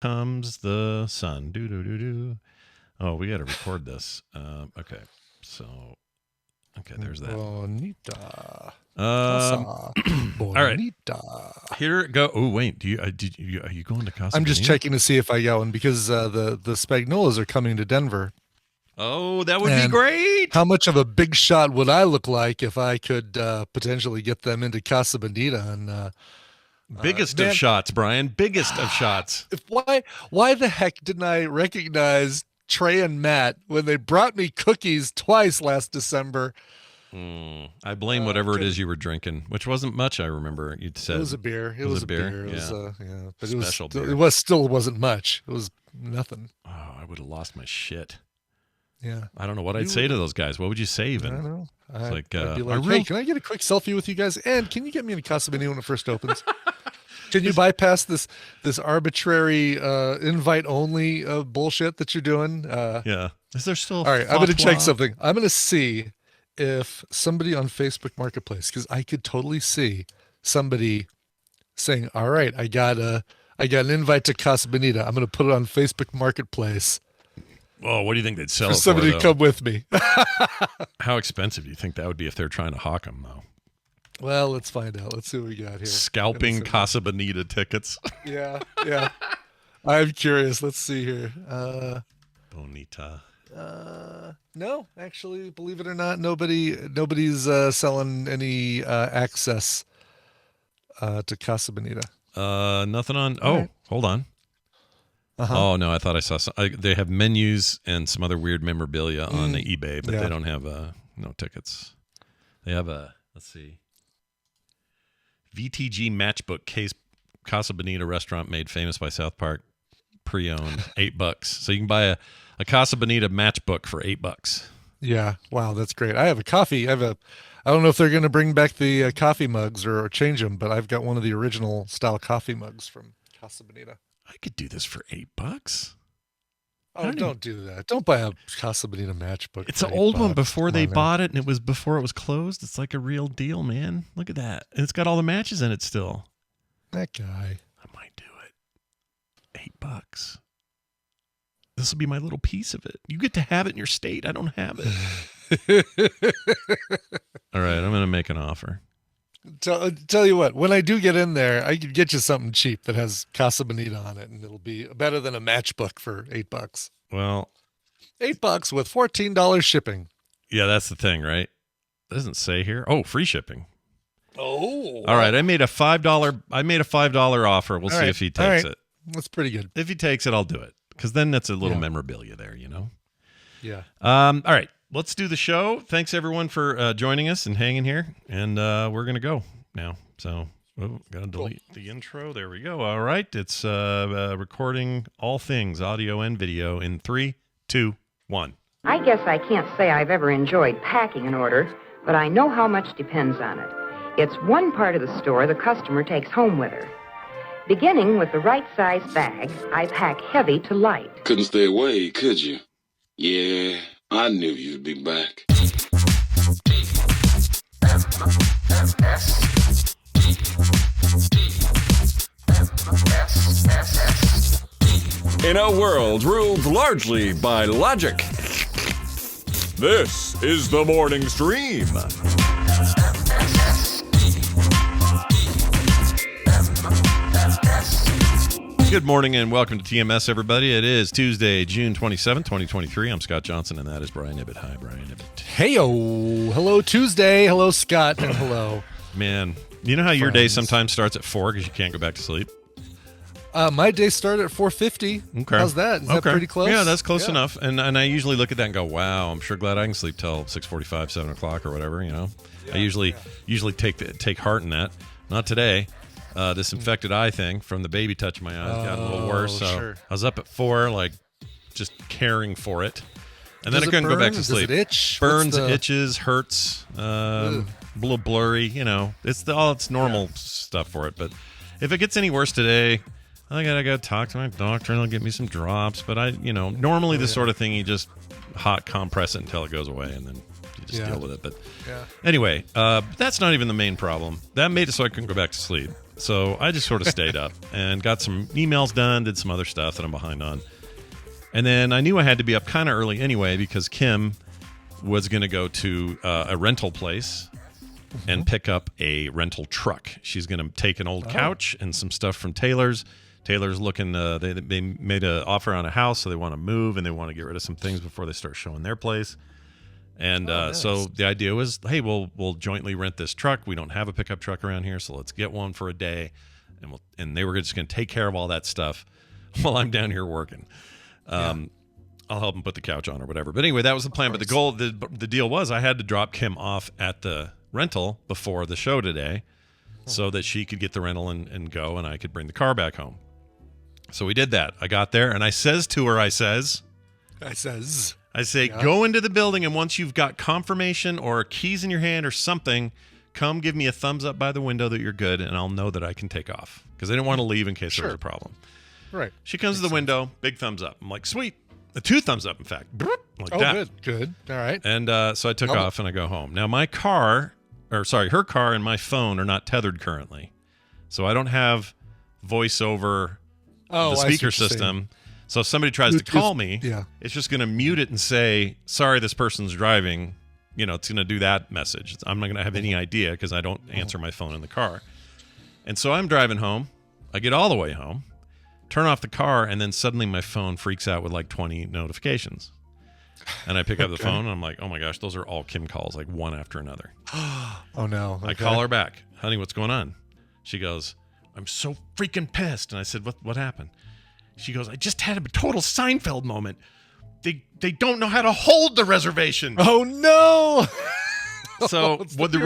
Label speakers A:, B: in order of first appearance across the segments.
A: comes the sun. Do do do do. Oh, we got to record this. Okay, so there's that.
B: Bonita.
A: All right, here it go. Oh wait, are you going to Casa?
B: I'm just checking to see if I got one because the Spagnolas are coming to Denver.
A: Oh, that would be great.
B: How much of a big shot would I look like if I could potentially get them into Casa Bonita? And
A: biggest of shots, Brian. Biggest of shots.
B: Why the heck didn't I recognize Trey and Matt when they brought me cookies twice last December?
A: I blame whatever it is you were drinking, which wasn't much. I remember you said
B: it was a beer. It was a beer. It was, but
A: special beer.
B: It still wasn't much. It was nothing.
A: Oh, I would have lost my shit.
B: Yeah,
A: I don't know what I'd say to those guys. What would you say even?
B: I don't know. I'd be
A: like,
B: hey, can I get a quick selfie with you guys? And can you get me in Casa Bonita when it first opens? Can you bypass this arbitrary invite only bullshit that you're doing?
A: Yeah. Is there still?
B: All right, I'm going to check something. I'm going to see if somebody on Facebook Marketplace, because I could totally see somebody saying, "All right, I got an invite to Casa Bonita. I'm going to put it on Facebook Marketplace."
A: Oh, what do you think they'd sell
B: for somebody to come with me?
A: How expensive do you think that would be if they're trying to hawk them, though?
B: Well, let's find out. Let's see what we got here.
A: Scalping Casa Bonita tickets.
B: Yeah. I'm curious. Let's see here.
A: Bonita.
B: No, actually, believe it or not, nobody's selling any access to Casa Bonita.
A: Nothing on. Oh, right. Hold on. Oh no, I thought I saw some. They have menus and some other weird memorabilia on the eBay, but they don't have no tickets. They have let's see, VTG matchbook case, Casa Bonita restaurant made famous by South Park, pre-owned, $8. So you can buy a Casa Bonita matchbook for $8.
B: Yeah, wow, that's great. I have a coffee. I don't know if they're going to bring back the coffee mugs or change them, but I've got one of the original style coffee mugs from Casa Bonita.
A: I could do this for $8.
B: Oh, don't do that. Don't buy a Casa Bonita matchbook.
A: It's an old one before they bought it, and it was before it was closed. It's like a real deal, man. Look at that. And it's got all the matches in it still.
B: That guy.
A: I might do it. $8. This will be my little piece of it. You get to have it in your state. I don't have it. All right, I'm going to make an offer.
B: Tell you what, when I do get in there, I can get you something cheap that has Casa Bonita on it, and it'll be better than a matchbook for $8.
A: Well,
B: $8 with $14 shipping.
A: Yeah, that's the thing, right? It doesn't say here. Oh, free shipping.
B: Oh.
A: All right, I made a $5 offer. We'll see if he takes it.
B: That's pretty good.
A: If he takes it, I'll do it, because then that's a little memorabilia there, you know?
B: Yeah.
A: All right. Let's do the show. Thanks, everyone, for joining us and hanging here. And we're going to go now. So, got to delete the intro. There we go. All right. It's recording all things, audio and video, in 3, 2, 1.
C: I guess I can't say I've ever enjoyed packing an order, but I know how much depends on it. It's one part of the store the customer takes home with her. Beginning with the right size bag, I pack heavy to light.
D: Couldn't stay away, could you? Yeah. I knew you'd be back.
E: In a world ruled largely by logic, this is the morning stream.
A: Good morning and welcome to TMS, everybody. It is Tuesday, June 27th, 2023. I'm Scott Johnson, and that is Brian Ibbett. Hi, Brian Ibbett.
B: Hey-o. Hello, Tuesday. Hello, Scott, and hello.
A: Man, you know how your day sometimes starts at 4 because you can't go back to sleep?
B: My day started at 4:50. Okay. How's that? Is that pretty close?
A: Yeah, that's close enough. And I usually look at that and go, wow, I'm sure glad I can sleep till 6:45, 7 o'clock or whatever, you know? Yeah, I usually take heart in that. Not today. This infected eye thing from the baby touching my eyes got a little worse. So
B: sure.
A: I was up at 4, like, just caring for it. And then I couldn't go back to sleep.
B: Does it itch?
A: Burns, itches, hurts, a little blurry, you know. It's normal stuff for it. But if it gets any worse today, I gotta go talk to my doctor and they'll get me some drops. But normally this sort of thing, you just hot compress it until it goes away and then you just deal with it. But anyway, that's not even the main problem. That made it so I couldn't go back to sleep. So I just sort of stayed up and got some emails done, did some other stuff that I'm behind on. And then I knew I had to be up kind of early anyway because Kim was going to go to a rental place and pick up a rental truck. She's going to take an old couch and some stuff from Taylor's. Taylor's looking, they made an offer on a house, so they want to move and they want to get rid of some things before they start showing their place. And
B: nice.
A: So the idea was, hey, we'll jointly rent this truck. We don't have a pickup truck around here, so let's get one for a day. And they were just going to take care of all that stuff while I'm down here working. I'll help them put the couch on or whatever. But anyway, that was the plan. But the deal was I had to drop Kim off at the rental before the show today so that she could get the rental and go, and I could bring the car back home. So we did that. I got there, and I says to her, I say, go into the building, and once you've got confirmation or keys in your hand or something, come give me a thumbs up by the window that you're good, and I'll know that I can take off. Because I didn't want to leave in case there was a problem.
B: Right.
A: She comes to the window, big thumbs up. I'm like, sweet. 2 thumbs up, in fact. Like that.
B: Good. All right.
A: And so I took off and I go home. Now her car and my phone are not tethered currently. So I don't have voice over the speaker system. So if somebody tries to call me, it's just going to mute it and say, sorry, this person's driving. It's going to do that message. I'm not going to have any idea because I don't answer my phone in the car. And so I'm driving home. I get all the way home, turn off the car, and then suddenly my phone freaks out with like 20 notifications. And I pick up the phone, and I'm like, oh my gosh, those are all Kim calls, like one after another.
B: Oh no. Okay.
A: I call her back. Honey, what's going on? She goes, I'm so freaking pissed. And I said, what happened? She goes, I just had a total Seinfeld moment. They don't know how to hold the reservation.
B: Oh no.
A: So the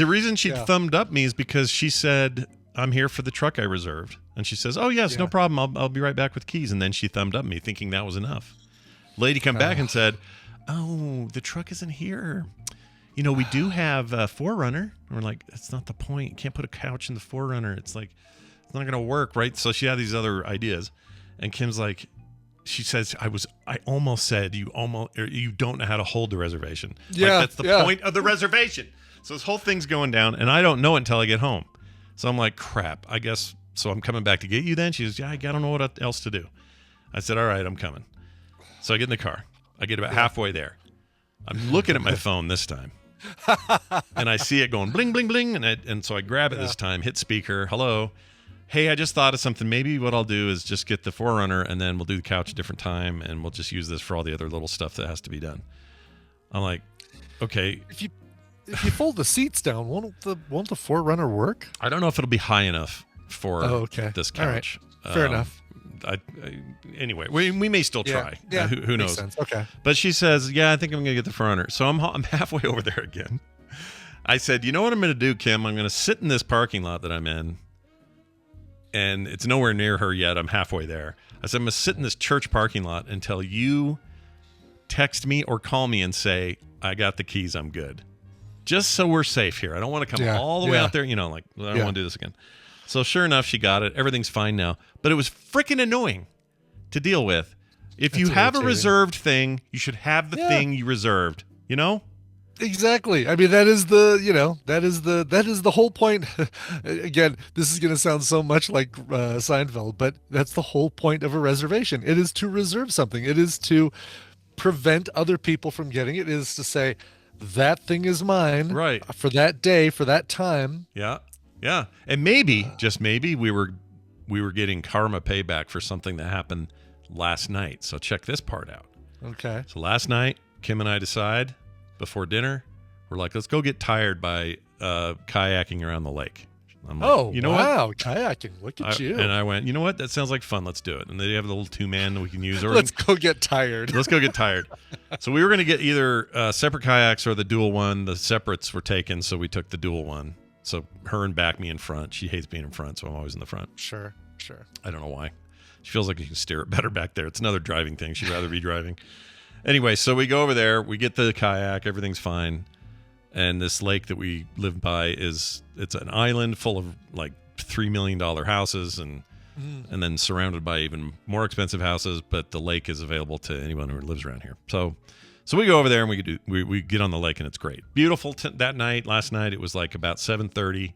A: reason she thumbed up me is because she said, I'm here for the truck I reserved. And she says, oh yes, no problem. I'll be right back with keys. And then she thumbed up me thinking that was enough. Lady come back and said, oh, the truck isn't here. We do have a 4Runner. And we're like, that's not the point. You can't put a couch in the 4Runner. It's like, it's not going to work, right? So she had these other ideas. And Kim's like, she says, I almost said you don't know how to hold the reservation.
B: Yeah.
A: Like, that's the point of the reservation. So this whole thing's going down, and I don't know it until I get home. So I'm like, crap, I guess. So I'm coming back to get you then? She goes, yeah, I don't know what else to do. I said, all right, I'm coming. So I get in the car. I get about halfway there. I'm looking at my phone this time. And I see it going bling, bling, bling. And so I grab it this time, hit speaker. Hello. Hey, I just thought of something. Maybe what I'll do is just get the 4Runner, and then we'll do the couch a different time, and we'll just use this for all the other little stuff that has to be done. I'm like, okay.
B: If you fold the seats down, won't the 4Runner work?
A: I don't know if it'll be high enough for this couch.
B: All right. Fair enough.
A: Anyway, we may still try.
B: Yeah.
A: Who knows?
B: Makes sense. Okay.
A: But she says, yeah, I think I'm going to get the 4Runner. So I'm halfway over there again. I said, you know what I'm going to do, Kim? I'm going to sit in this parking lot that I'm in. And it's nowhere near her yet. I'm halfway there. I said, I'm going to sit in this church parking lot until you text me or call me and say, I got the keys, I'm good. Just so we're safe here. I don't want to come all the way out there, I don't want to do this again. So sure enough, she got it. Everything's fine now. But it was freaking annoying to deal with. If you have a reserved thing, you should have the thing you reserved,
B: Exactly. I mean, that is the whole point. Again, this is going to sound so much like Seinfeld, but that's the whole point of a reservation. It is to reserve something. It is to prevent other people from getting it. It is to say, that thing is mine for that day, for that time.
A: Yeah. Yeah. And maybe, just maybe, we were getting karma payback for something that happened last night. So check this part out.
B: Okay.
A: So last night, Kim and I decide before dinner, we're like, let's go get tired by kayaking around the lake. I'm like, you know what?
B: Kayaking. Look at you.
A: And I went, you know what? That sounds like fun. Let's do it. And they have the little 2-man that we can use. Or
B: let's go get tired.
A: Let's go get tired. So we were going to get either separate kayaks or the dual one. The separates were taken, so we took the dual one. So her in back, me in front. She hates being in front, so I'm always in the front.
B: Sure.
A: I don't know why. She feels like you can steer it better back there. It's another driving thing. She'd rather be driving. Anyway, so we go over there. We get the kayak. Everything's fine. And this lake that we live by it's an island full of like $3 million houses and then surrounded by even more expensive houses. But the lake is available to anyone who lives around here. So we go over there and we get on the lake and it's great. Beautiful that night. Last night it was like about 7:30.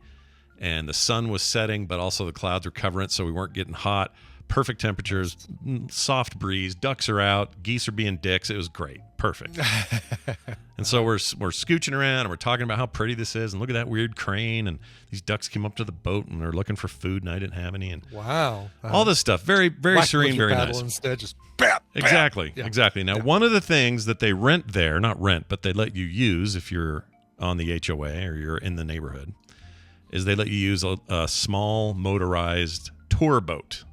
A: and the sun was setting, but also the clouds were covering it, so we weren't getting hot. Perfect temperatures, soft breeze, ducks are out, geese are being dicks. It was great. Perfect. And so we're scooching around and we're talking about how pretty this is, and look at that weird crane, and these ducks came up to the boat and they're looking for food and I didn't have any, and
B: wow.
A: all this stuff. Very, very serene, very nice.
B: Instead, just bap,
A: exactly.
B: Yeah.
A: Exactly. Now, one of the things that they rent there, not rent, but they let you use if you're on the HOA or you're in the neighborhood, is they let you use a small motorized tour boat.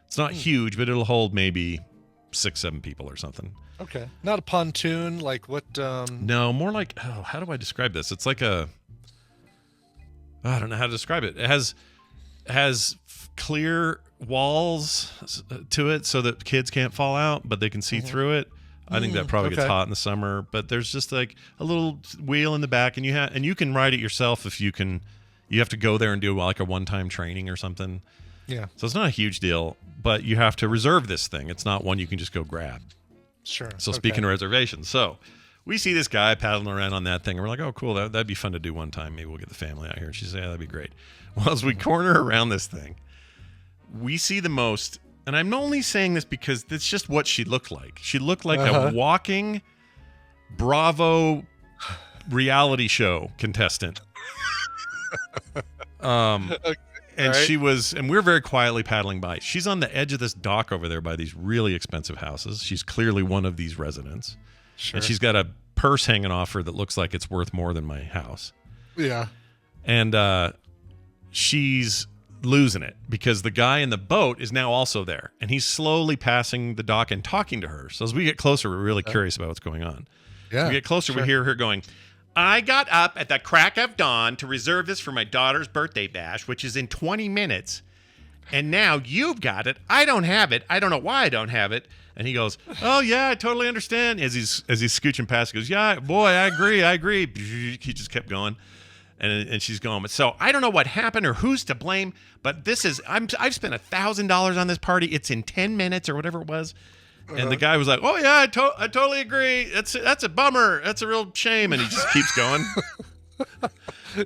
A: It's not huge, but it'll hold maybe 6-7 people or something.
B: Okay. Not a pontoon, like what?
A: No, more like, how do I describe this? It's like I don't know how to describe it. It has clear walls to it so that kids can't fall out, but they can see through it. I think that probably gets hot in the summer, but there's just like a little wheel in the back, and you can ride it yourself if you can. You have to go there and do like a one-time training or something.
B: Yeah.
A: So it's not a huge deal, but you have to reserve this thing. It's not one you can just go grab.
B: Sure.
A: So speaking of reservations, so we see this guy paddling around on that thing, and we're like, oh, cool, that'd be fun to do one time. Maybe we'll get the family out here. And she says, yeah, that'd be great. Well, as we corner around this thing, we see the most, and I'm only saying this because it's just what she looked like. She looked like a walking Bravo reality show contestant. And she was, and we're very quietly paddling by. She's on the edge of this dock over there by these really expensive houses. She's clearly one of these residents. Sure. And she's got a purse hanging off her that looks like it's worth more than my house.
B: Yeah.
A: And she's losing it because the guy in the boat is now also there. And he's slowly passing the dock and talking to her. So as we get closer, we're really curious about what's going on.
B: Yeah.
A: As we get closer, we hear her going, I got up at the crack of dawn to reserve this for my daughter's birthday bash, which is in 20 minutes. And now you've got it. I don't have it. I don't know why I don't have it. And he goes, oh, yeah, I totally understand. As he's scooching past, he goes, yeah, boy, I agree. He just kept going. And she's going, so I don't know what happened or who's to blame, but this is, I've spent $1,000 on this party. It's in 10 minutes or whatever it was. And the guy was like, oh, yeah, I totally agree. That's a bummer. That's a real shame. And he just keeps going.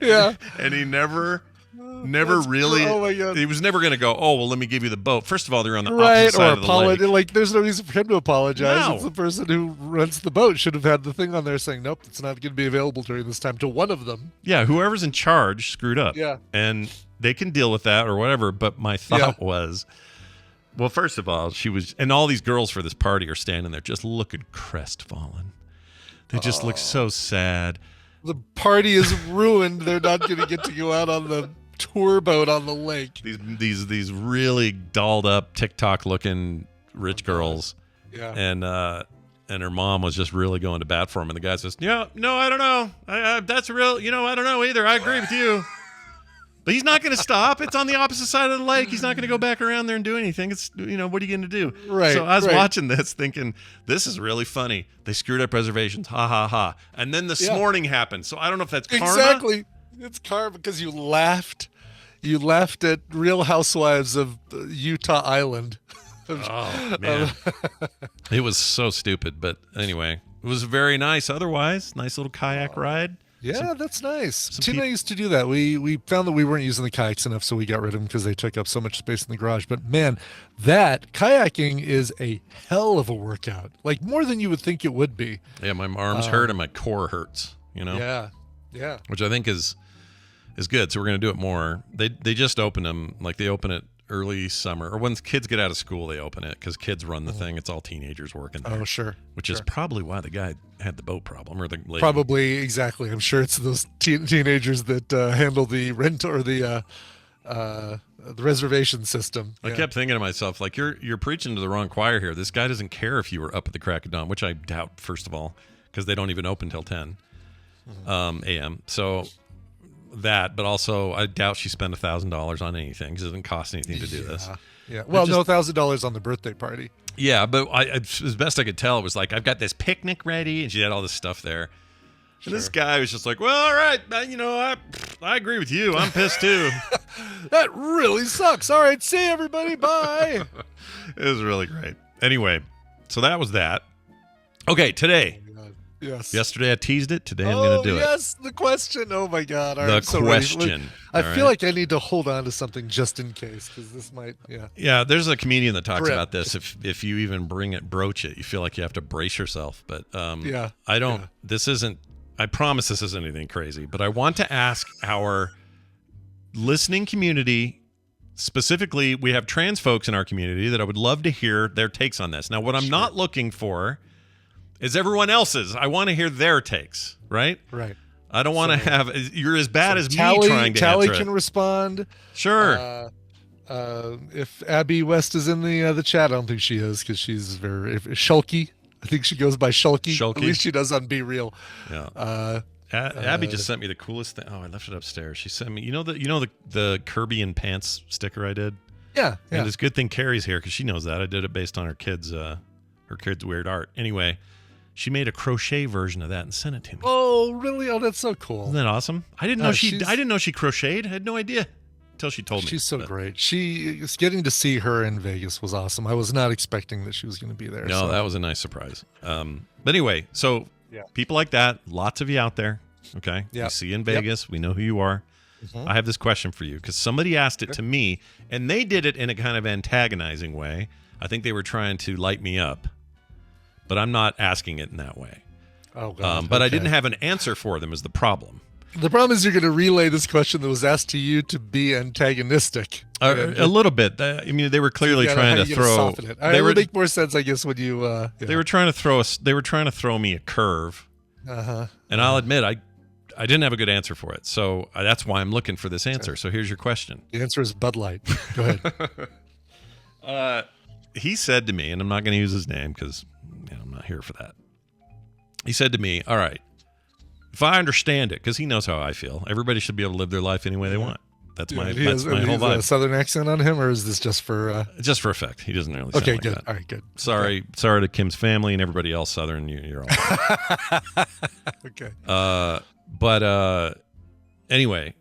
B: Yeah.
A: And he never really,
B: oh my God.
A: He was never going to go, oh, well, let me give you the boat. First of all, they're on the opposite side of the lake.
B: Like, there's no reason for him to apologize.
A: No.
B: It's the person who runs the boat should have had the thing on there saying, nope, it's not going to be available during this time to one of them.
A: Yeah, whoever's in charge screwed up.
B: Yeah.
A: And they can deal with that or whatever. But my thought was, well, first of all, she was, and all these girls for this party are standing there just looking crestfallen. They just look so sad.
B: The party is ruined. They're not going to get to go out on the tour boat on the lake.
A: These really dolled up TikTok looking rich girls.
B: Yeah.
A: And her mom was just really going to bat for him. And the guy says, yeah, no, I don't know. That's real. I don't know either. I agree with you. But he's not going to stop. It's on the opposite side of the lake. He's not going to go back around there and do anything. It's, what are you going to do?
B: Right.
A: So I was watching this thinking, this is really funny. They screwed up reservations. Ha, ha, ha. And then this morning happened. So I don't know if that's karma.
B: Exactly. It's karma because you laughed. You laughed at Real Housewives of Utah Island.
A: Oh, man. It was so stupid. But anyway, it was very nice. Otherwise, nice little kayak ride.
B: Yeah, that's nice. Tim and I used to do that. We found that we weren't using the kayaks enough, so we got rid of them because they took up so much space in the garage. But man, that kayaking is a hell of a workout. Like more than you would think it would be.
A: Yeah, my arms hurt and my core hurts,
B: Yeah.
A: Which I think is good. So we're going to do it more. They just open them, like they open it early summer, or when kids get out of school, they open it because kids run the thing. It's all teenagers working there.
B: Oh, sure.
A: Which is probably why the guy had the boat problem, or the lady.
B: Probably, exactly. I'm sure it's those teenagers that handle the rent or the reservation system.
A: I kept thinking to myself, like, you're preaching to the wrong choir here. This guy doesn't care if you were up at the crack of dawn, which I doubt, first of all, because they don't even open till 10 a.m. So that, but also I doubt she spent $1,000 on anything because it didn't cost anything to do this.
B: Yeah. Well, no, $1,000 on the birthday party.
A: Yeah, but as best I could tell, it was like, I've got this picnic ready, and she had all this stuff there. And this guy was just like, well, all right, I agree with you. I'm pissed too.
B: That really sucks. All right, see everybody. Bye.
A: It was really great. Anyway, so that was that. Okay, today,
B: Yes.
A: Yesterday I teased it. Today I'm going to do
B: yes, the question. Oh my God. All
A: it.
B: right,
A: The
B: so ready.
A: question.
B: I
A: All
B: feel
A: right?
B: like I need to hold on to something just in case, because this might,
A: Yeah, there's a comedian that talks
B: Grip.
A: about this. If you even broach it, you feel like you have to brace yourself. But I don't.
B: Yeah.
A: This isn't. I promise this isn't anything crazy. But I want to ask our listening community. Specifically, we have trans folks in our community that I would love to hear their takes on this. Now, what I'm not looking for is everyone else's. I want to hear their takes, right?
B: Right.
A: I don't want to have. You're as bad as
B: Tally,
A: me trying to
B: Tally
A: answer
B: can
A: it.
B: respond.
A: Sure.
B: If Abby West is in the chat, I don't think she is, because she's very Shulky. I think she goes by Shulky.
A: Shulky?
B: At least she does on Be Real.
A: Yeah. Abby just sent me the coolest thing. Oh, I left it upstairs. She sent me. You know the Kirby and pants sticker I did.
B: Yeah.
A: And it's a good thing Carrie's here because she knows that I did it based on her kids' weird art. Anyway, she made a crochet version of that and sent it to me.
B: Oh, really? Oh, that's so cool.
A: Isn't that awesome? I didn't know
B: she's-
A: I didn't know she crocheted. I had no idea until she told me.
B: She's so great. Getting to see her in Vegas was awesome. I was not expecting that she was going to be there.
A: No, that was a nice surprise. But anyway, so people like that, lots of you out there. Okay,
B: Yeah.
A: we see you in Vegas. We know who you are. I have this question for you because somebody asked it to me, and they did it in a kind of antagonizing way. I think they were trying to light me up, but I'm not asking it in that way.
B: Oh, God.
A: But I
B: Okay.
A: didn't have an answer for them is the problem.
B: The problem is you're going to relay this question that was asked to you to be antagonistic.
A: A little bit. I mean, they were clearly trying to throw.
B: Soften it. It would make more sense, I guess, when you.
A: They were trying to throw us. They were trying to throw me a curve. And I'll admit, I didn't have a good answer for it. So that's why I'm looking for this answer. So here's your question.
B: The answer is Bud Light. Go ahead.
A: He said to me, and I'm not going to use his name because I'm not here for that. He said to me, all right, if I understand it, because he knows how I feel, everybody should be able to live their life any way they want. That's my whole vibe.
B: A Southern accent on him, or is this just for?
A: Just for effect. He doesn't really sound
B: Okay,
A: like
B: good.
A: that.
B: All right, good.
A: Sorry to Kim's family and everybody else Southern. You're all
B: Okay.
A: But anyway,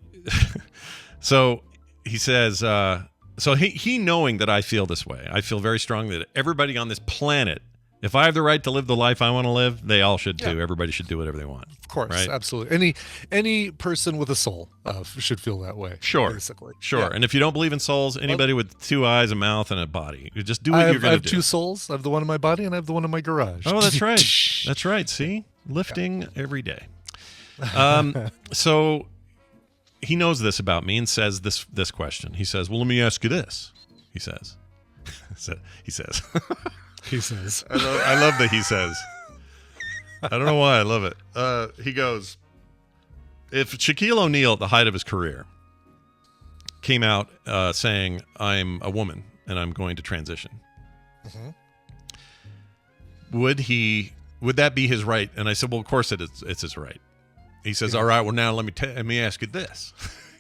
A: so he says, so he knowing that I feel this way, I feel very strongly that everybody on this planet, if I have the right to live the life I want to live, they all should too. Everybody should do whatever they want.
B: Of course,
A: right?
B: absolutely. Any person with a soul should feel that way.
A: Sure,
B: basically.
A: Sure.
B: Yeah.
A: And if you don't believe in souls, anybody with 2 eyes, a mouth, and a body, you just do what you're going to do.
B: I have 2 souls. I have the one in my body, and I have the one in my garage.
A: Oh, that's right. That's right. See, lifting every day. So he knows this about me and says this question. He says, "Well, let me ask you this." He says. He says.
B: He says.
A: I love that he says. I don't know why I love it. He goes, if Shaquille O'Neal at the height of his career came out saying, "I'm a woman and I'm going to transition," would that be his right? And I said, well, of course it's his right. He says, all right, well, now let me ask you this.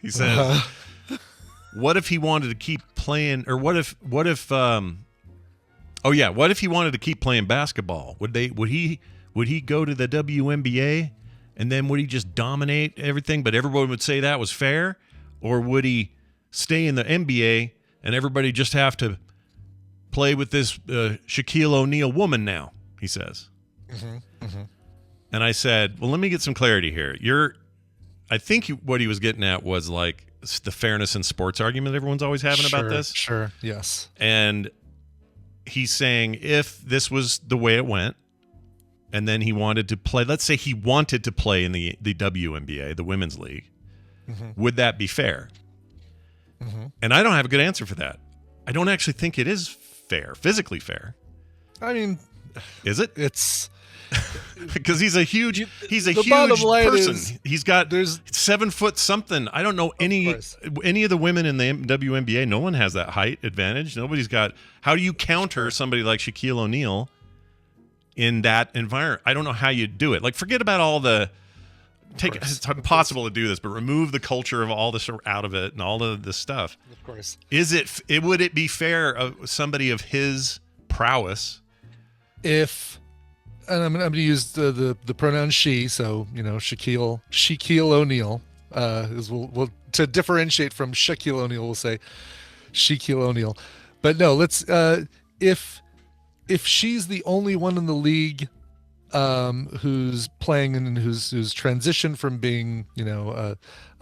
A: He says, what if he wanted to keep playing, or what if he wanted to keep playing basketball? Would he go to the WNBA and then would he just dominate everything, but everyone would say that was fair? Or would he stay in the NBA and everybody just have to play with this Shaquille O'Neal woman now, he says. And I said, well, let me get some clarity here. I think what he was getting at was like the fairness in sports argument everyone's always having about this.
B: Sure, yes.
A: And he's saying if this was the way it went, and then he wanted to play, let's say he wanted to play in the WNBA, the women's league, would that be fair? And I don't have a good answer for that. I don't actually think it is fair, physically fair.
B: I mean,
A: is it?
B: It's
A: because he's a huge
B: bottom line
A: person.
B: is,
A: He's got 7 foot something. I don't know any of the women in the WNBA. No one has that height advantage. Nobody's got. How do you counter somebody like Shaquille O'Neal in that environment? I don't know how you do it. Like, forget about all the. It's impossible to do this, but remove the culture of all this out of it and all of this stuff.
B: Of course.
A: Would it be fair of somebody of his prowess?
B: And I'm going to use the pronoun she, so Shaquille O'Neal we'll to differentiate from Shaquille O'Neal, we'll say Shaquille O'Neal. But no, let's if she's the only one in the league who's playing and who's transitioned from being,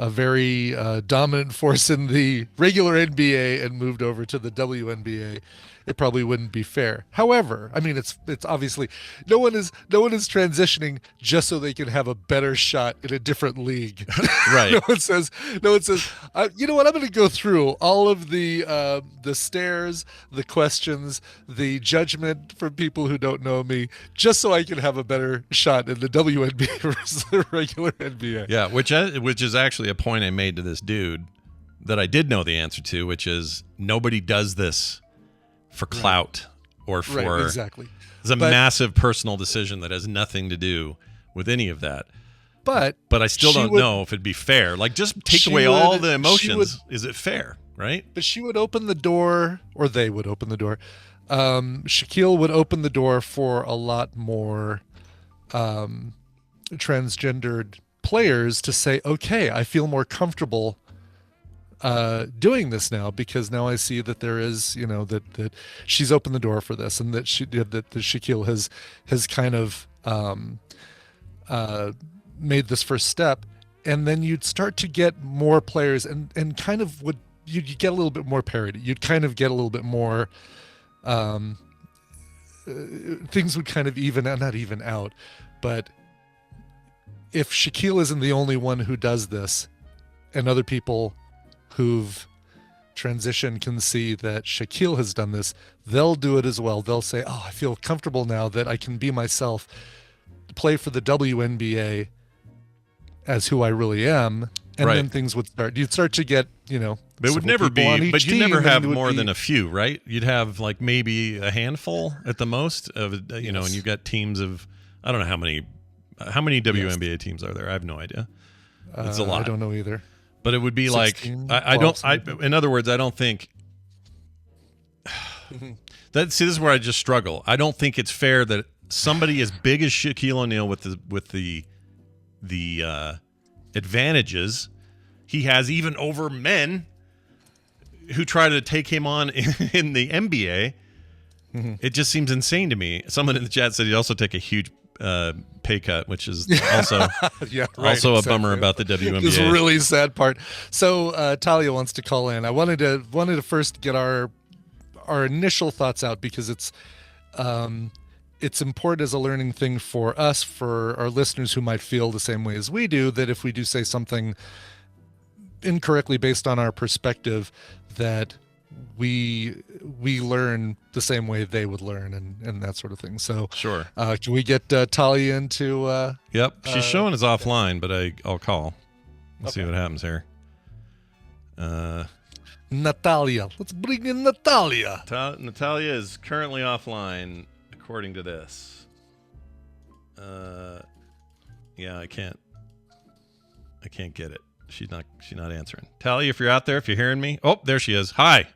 B: a very dominant force in the regular NBA and moved over to the WNBA, it probably wouldn't be fair. However, I mean, it's obviously no one is transitioning just so they can have a better shot in a different league.
A: Right.
B: no one says, you know what? I'm going to go through all of the stares, the questions, the judgment from people who don't know me, just so I can have a better shot in the WNBA versus the regular NBA.
A: Yeah, which is actually a point I made to this dude that I did know the answer to, which is nobody does this for clout or for
B: right, exactly.
A: It's a massive personal decision that has nothing to do with any of that.
B: But
A: I still don't know if it'd be fair. Like, just take away all the emotions. Is it fair, right?
B: But she would open the door, or they would open the door. Shaquille would open the door for a lot more transgendered players to say, okay, I feel more comfortable doing this now, because now I see that there is, that she's opened the door for this, and that that Shaquille has kind of made this first step. And then you'd start to get more players, and kind of you'd get a little bit more parity. You'd kind of get a little bit more things would kind of not even out. But if Shaquille isn't the only one who does this, and other people who've transitioned can see that Shaquille has done this, they'll do it as well. They'll say, oh, I feel comfortable now that I can be myself, play for the WNBA as who I really am. And then things would start. You'd start to get,
A: But it would never be, but you'd never have more than a few, right? You'd have like maybe a handful at the most of, and you've got teams of, I don't know how many WNBA teams are there. I have no idea. It's a lot.
B: I don't know either.
A: But it would be
B: 16,
A: like, in other words, I don't think this is where I just struggle. I don't think it's fair that somebody as big as Shaquille O'Neal with the advantages he has even over men who try to take him on in the NBA. Mm-hmm. It just seems insane to me. Someone in the chat said he'd also take a huge pay cut, which is also a bummer about the WNBA.
B: This is a really sad part. So Talia wants to call in. I wanted to first get our initial thoughts out, because it's important as a learning thing for us, for our listeners who might feel the same way as we do, that if we do say something incorrectly based on our perspective, that we learn the same way they would learn, and that sort of thing. So
A: sure.
B: Can we get Talia into
A: yep, she's showing us offline, but I'll call. We'll see what happens here.
B: Natalia, let's bring in Natalia.
A: Natalia is currently offline according to this. Yeah, I can't get it. She's not answering. Talia, if you're out there, if you're hearing me. Oh, there she is. Hi.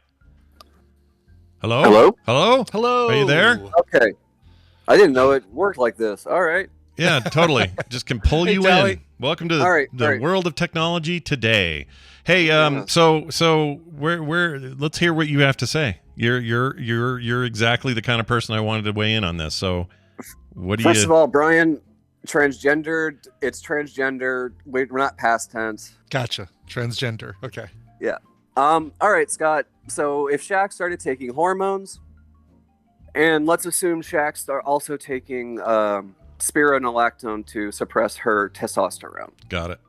A: Hello? Are you there?
F: Okay. I didn't know it worked like this. All right.
A: Yeah, totally. Just can pull you in. Welcome to the world of technology today. Hey, so where let's hear what you have to say. You're exactly the kind of person I wanted to weigh in on this. So what do you...
F: First of all, Brian, transgendered, it's transgender. We're not past tense.
B: Gotcha. Transgender. Okay.
F: Yeah. All right, Scott. So if Shaq started taking hormones, and let's assume Shaq also taking spironolactone to suppress her testosterone.
A: Got it.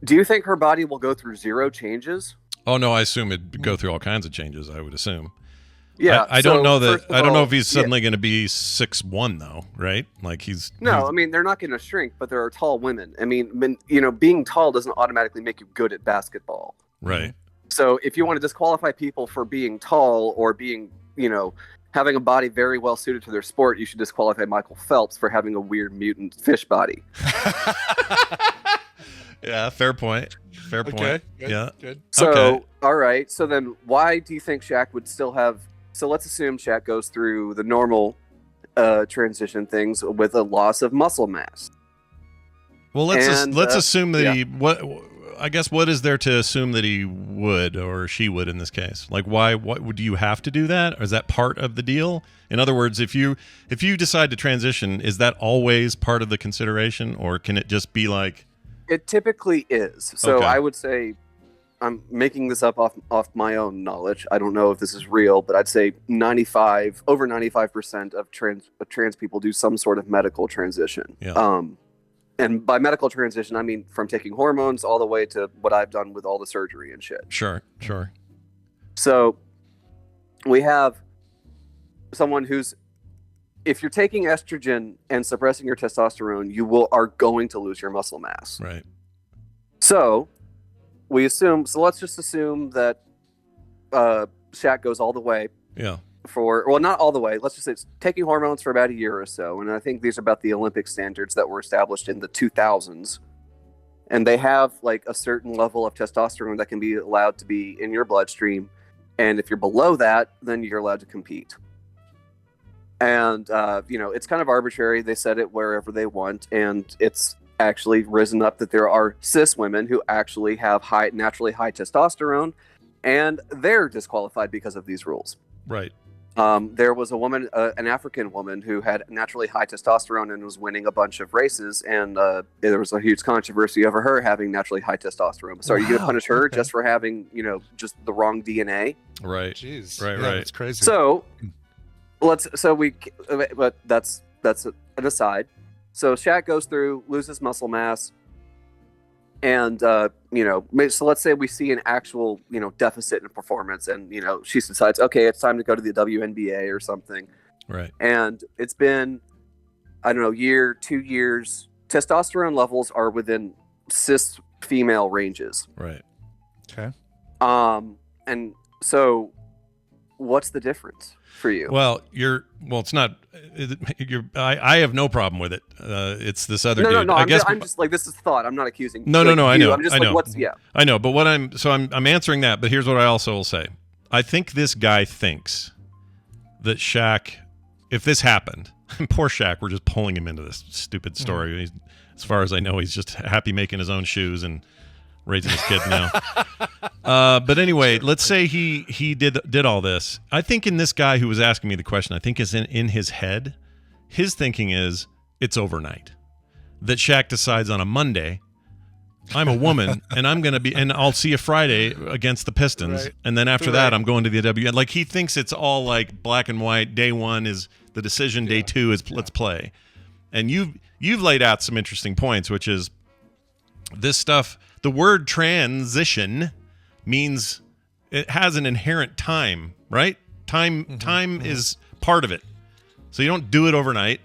F: Do you think her body will go through zero changes?
A: Oh no, I assume it'd go through all kinds of changes. I would assume.
F: Yeah,
A: I don't know that. I don't know if he's suddenly going to be 6'1" though, right? Like he's.
F: No, I mean they're not going to shrink, but there are tall women. I mean, being tall doesn't automatically make you good at basketball.
A: Right.
F: So if you want to disqualify people for being tall or being, having a body very well suited to their sport, you should disqualify Michael Phelps for having a weird mutant fish body.
A: Yeah, fair point. Fair point.
B: Okay, good,
A: yeah.
B: Good.
F: So, all right. So then why do you think Shaq would still have... So let's assume Shaq goes through the normal transition things with a loss of muscle mass.
A: Well, let's assume that I guess what is there to assume that he would or she would in this case? Like, why? What would you have to do that? Or is that part of the deal? In other words, if you decide to transition, is that always part of the consideration, or can it just be like?
F: It typically is. So
A: Okay.
F: I would say, I'm making this up off my own knowledge. I don't know if this is real, but I'd say over 95% of trans people do some sort of medical transition.
A: Yeah.
F: And by medical transition, I mean from taking hormones all the way to what I've done with all the surgery and shit.
A: Sure.
F: So we have someone who's, if you're taking estrogen and suppressing your testosterone, you are going to lose your muscle mass.
A: Right.
F: So let's just assume that Shaq goes all the way.
A: Yeah.
F: Not all the way. Let's just say it's taking hormones for about a year or so. And I think these are about the Olympic standards that were established in the 2000s. And they have like a certain level of testosterone that can be allowed to be in your bloodstream. And if you're below that, then you're allowed to compete. And, it's kind of arbitrary. They set it wherever they want. And it's actually risen up that there are cis women who actually have naturally high testosterone, and they're disqualified because of these rules.
A: Right.
F: There was a woman, an African woman, who had naturally high testosterone and was winning a bunch of races, and there was a huge controversy over her having naturally high testosterone. So are you going to punish her just for having, just the wrong DNA?
A: Right.
B: Jeez.
A: Right.
B: Yeah,
A: Right.
B: That's crazy.
F: So but that's an aside. So Shaq goes through, loses muscle mass, and so let's say we see an actual deficit in performance, and she decides, okay, it's time to go to the WNBA or something.
A: Right.
F: And it's been, I don't know, 2 years. Testosterone levels are within cis female ranges.
A: Right.
B: Okay.
F: And so what's the difference for you?
A: Well, it's not. I have no problem with it. It's this other dude.
F: No.
A: I guess
F: I'm just like, this is thought. I'm not accusing.
A: No. I know.
F: I'm just
A: I know.
F: I
A: know. But I'm answering that. But here's what I also will say. I think this guy thinks that Shaq, if this happened, and poor Shaq, we're just pulling him into this stupid story. He's, as far as I know, he's just happy making his own shoes and raising his kid now. But anyway, let's say he did all this. I think in this guy who was asking me the question, I think is in his head, his thinking is it's overnight. That Shaq decides on a Monday, I'm a woman and and I'll see you Friday against the Pistons. Right. And then after that, I'm going to the WN. Like he thinks it's all like black and white. Day one is the decision. Day two is let's play. And you've laid out some interesting points, which is this stuff. The word transition means it has an inherent time, right? Time is part of it. So you don't do it overnight.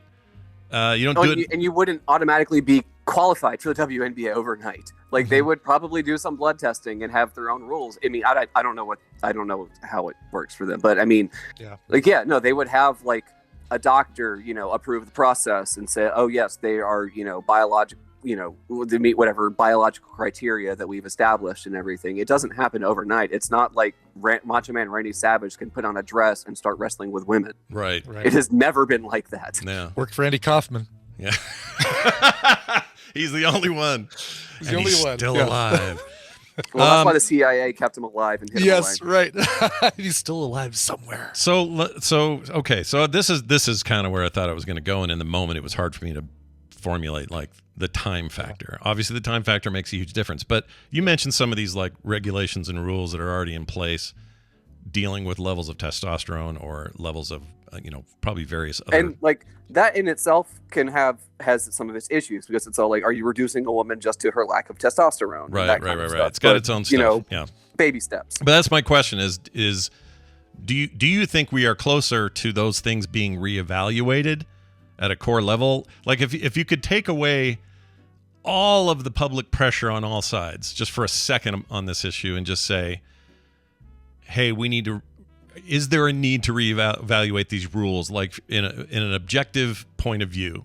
A: You don't do it.
F: And you wouldn't automatically be qualified for the WNBA overnight. Like they would probably do some blood testing and have their own rules. I mean, I don't know how it works for them, but I mean, they would have like a doctor, approve the process and say, oh yes, they are, biological. They meet whatever biological criteria that we've established and everything. It doesn't happen overnight. It's not like Macho Man Randy Savage can put on a dress and start wrestling with women.
A: Right.
F: It has never been like that.
A: Yeah.
B: Worked for Andy Kaufman.
A: Yeah. He's the only one.
B: He's the only one.
A: Still alive.
F: Well, that's why the CIA kept him alive and hit him away.
B: Right. He's still alive somewhere.
A: So okay. So this is kind of where I thought I was going to go, and in the moment, it was hard for me to formulate like the time factor. Obviously, the time factor makes a huge difference. But you mentioned some of these like regulations and rules that are already in place, dealing with levels of testosterone or levels of probably various other.
F: And like that in itself has some of its issues because it's all like, are you reducing a woman just to her lack of testosterone?
A: Right. It's got its own stuff.
F: Baby steps.
A: But that's my question: is do you think we are closer to those things being reevaluated at a core level? Like if you could take away all of the public pressure on all sides just for a second on this issue and just say, hey, is there a need to reevaluate these rules? Like in an objective point of view,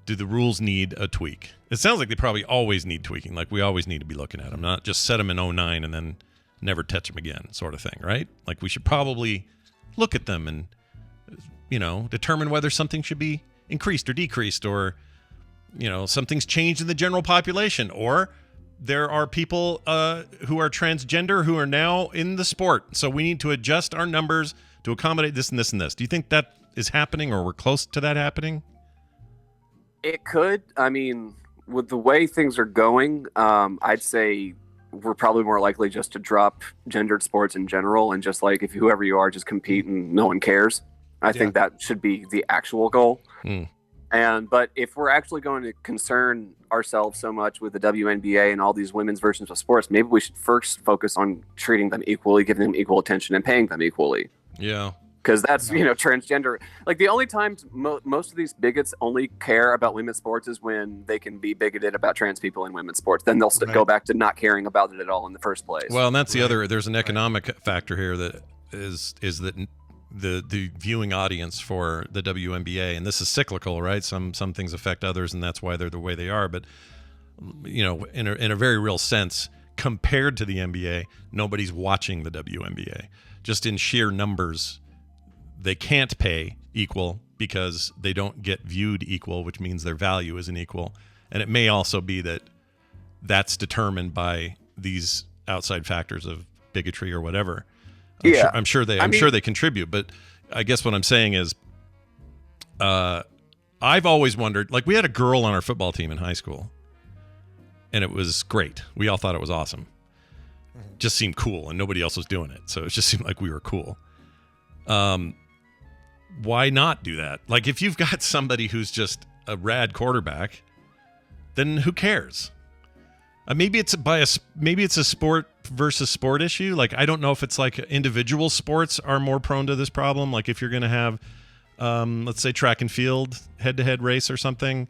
A: do the rules need a tweak? It sounds like they probably always need tweaking. Like we always need to be looking at them, not just set them in 2009 and then never touch them again sort of thing, right? Like we should probably look at them and, determine whether something should be increased or decreased, or something's changed in the general population, or there are people who are transgender who are now in the sport. So we need to adjust our numbers to accommodate this and this and this. Do you think that is happening, or we're close to that happening?
F: It could. I mean, with the way things are going, I'd say we're probably more likely just to drop gendered sports in general, and just like, if whoever you are, just compete and no one cares. I think that should be the actual goal. But if we're actually going to concern ourselves so much with the WNBA and all these women's versions of sports, maybe we should first focus on treating them equally, giving them equal attention, and paying them equally.
A: Yeah.
F: Because that's, transgender. Like, the only times most of these bigots only care about women's sports is when they can be bigoted about trans people in women's sports. Then they'll go back to not caring about it at all in the first place.
A: Well, and that's the other. There's an economic factor here that is that the viewing audience for the WNBA, and this is cyclical, right? Some things affect others, and that's why they're the way they are. But in a very real sense, compared to the NBA, nobody's watching the WNBA. Just in sheer numbers, they can't pay equal because they don't get viewed equal, which means their value isn't equal. And it may also be that that's determined by these outside factors of bigotry or whatever. I'm sure they contribute, but I guess what I'm saying is, I've always wondered, like, we had a girl on our football team in high school, and it was great. We all thought it was awesome. Just seemed cool, and nobody else was doing it, so it just seemed like we were cool. Why not do that? Like, if you've got somebody who's just a rad quarterback, then who cares? Maybe it's a sport versus sport issue. Like, I don't know if it's like individual sports are more prone to this problem. Like, if you're going to have, let's say, track and field head-to-head race or something,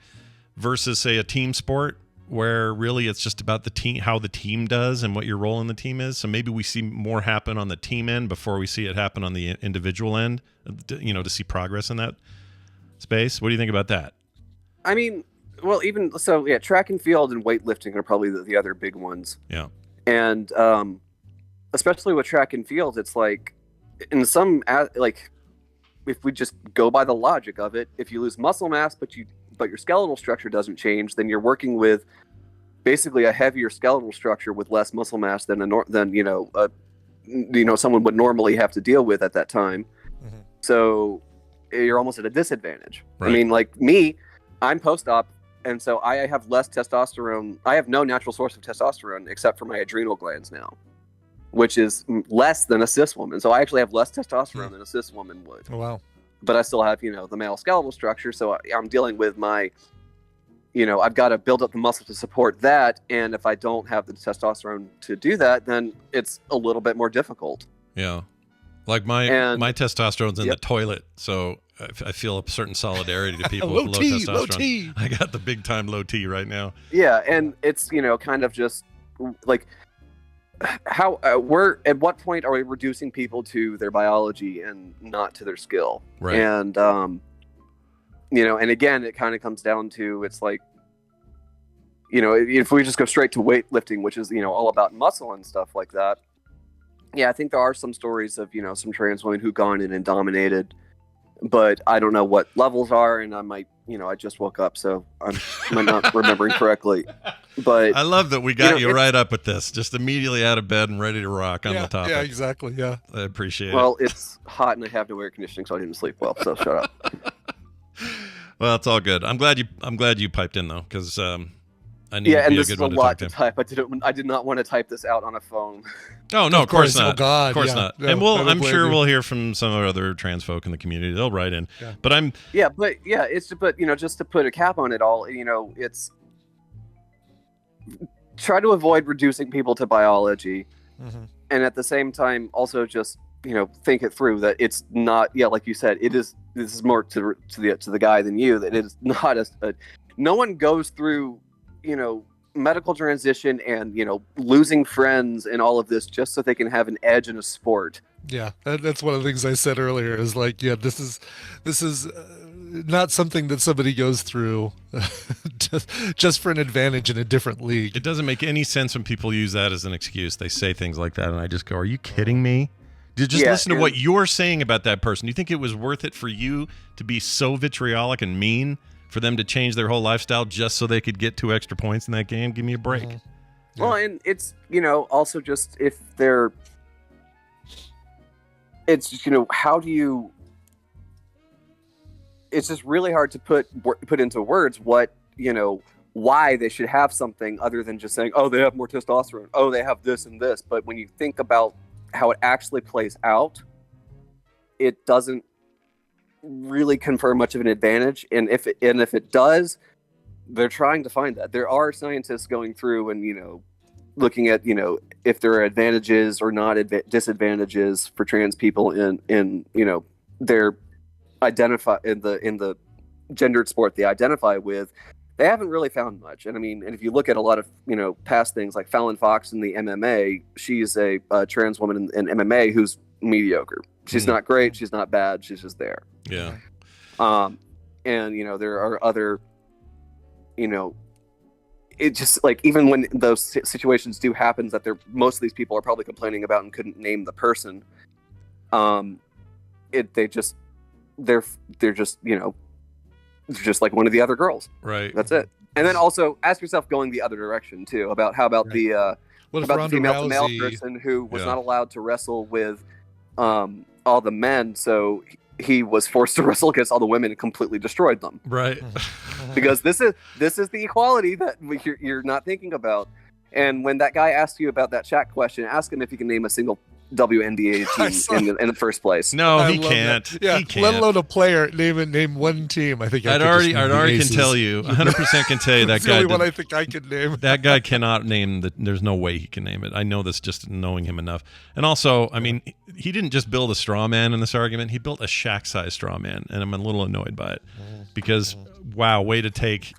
A: versus, say, a team sport where really it's just about the team, how the team does and what your role in the team is. So maybe we see more happen on the team end before we see it happen on the individual end, to see progress in that space. What do you think about that? I mean,
F: well, even so, track and field and weightlifting are probably the other big ones.
A: Yeah.
F: And especially with track and field, it's like, in some, like, if we just go by the logic of it, if you lose muscle mass, but your skeletal structure doesn't change, then you're working with basically a heavier skeletal structure with less muscle mass than someone would normally have to deal with at that time. Mm-hmm. So you're almost at a disadvantage. Right. I mean, like me, I'm post-op, and so I have less testosterone. I have no natural source of testosterone except for my adrenal glands now, which is less than a cis woman. So I actually have less testosterone than a cis woman would.
B: Oh, wow.
F: But I still have, the male skeletal structure. So I'm dealing with my, I've got to build up the muscle to support that. And if I don't have the testosterone to do that, then it's a little bit more difficult.
A: Yeah. Like my testosterone's in the toilet. So I feel a certain solidarity to people with low testosterone. Low T. I got the big time low T right now.
F: Yeah. And it's, kind of just like, how at what point are we reducing people to their biology and not to their skill?
A: Right.
F: And and again, it kind of comes down to, it's like, if we just go straight to weightlifting, which is all about muscle and stuff like that. Yeah, I think there are some stories of some trans women who've gone in and dominated, but I don't know what levels are, and I might I just woke up, so I'm not remembering correctly. But
A: I love that we got you right up at this, just immediately out of bed and ready to rock on the topic.
B: Yeah, exactly. Yeah,
A: I appreciate it.
F: Well, it's hot and I have no air conditioning, so I didn't sleep well. So shut up.
A: Well, it's all good. I'm glad you piped in though, because I need to be a good one to talk to.
F: Type. I did not want to type this out on a phone.
A: Oh no, of course not.
B: Oh God,
A: of course not. And I'm sure we'll hear from some other trans folk in the community. They'll write in.
B: Yeah.
A: But
F: just to put a cap on it all, it's try to avoid reducing people to biology, and at the same time also just think it through that it's not like you said, this is more to the guy than you, that it is not no one goes through medical transition and losing friends and all of this just so they can have an edge in a sport.
B: Yeah, that's one of the things I said earlier, is like, this is not something that somebody goes through just for an advantage in a different league.
A: It doesn't make any sense when people use that as an excuse. They say things like that, and I just go, are you kidding me? Just listen to what you're saying about that person. Do you think it was worth it for you to be so vitriolic and mean for them to change their whole lifestyle just so they could get 2 extra points in that game? Give me a break.
F: Well, and it's, also just if they're, it's just, how do you, it's just really hard to put into words what, why they should have something other than just saying, oh, they have more testosterone. Oh, they have this and this. But when you think about how it actually plays out, it doesn't really confer much of an advantage. And if it does, they're trying to find that. There are scientists going through and, looking at, if there are advantages or not disadvantages for trans people in their identify in the gendered sport they identify with. They haven't really found much. And and if you look at a lot of, past things like Fallon Fox in the MMA, she's a trans woman in MMA who's mediocre. She's not great. She's not bad. She's just there.
A: Yeah.
F: And, there are other, it just like, even when those situations do happen that most of these people are probably complaining about and couldn't name the person. They're just, just like one of the other girls.
A: Right.
F: That's it. And then also ask yourself going the other direction too, about how about the female to male person who was not allowed to wrestle with all the men, so he was forced to wrestle against all the women and completely destroyed them.
A: Right.
F: Because this is the equality that you're not thinking about. And when that guy asked you about that Shaq question, ask him if he can name a single WNBA team in the first place.
A: No, he can't.
B: Yeah,
A: he can't.
B: Let alone a player. Name one team. I think
A: I'd already can tell you. 100% can tell you that
B: That's
A: guy.
B: the only one I think I could name.
A: That guy cannot name there's no way he can name it. I know this just knowing him enough. And also, he didn't just build a straw man in this argument. He built a Shaq-sized straw man, and I'm a little annoyed by it because wow, way to take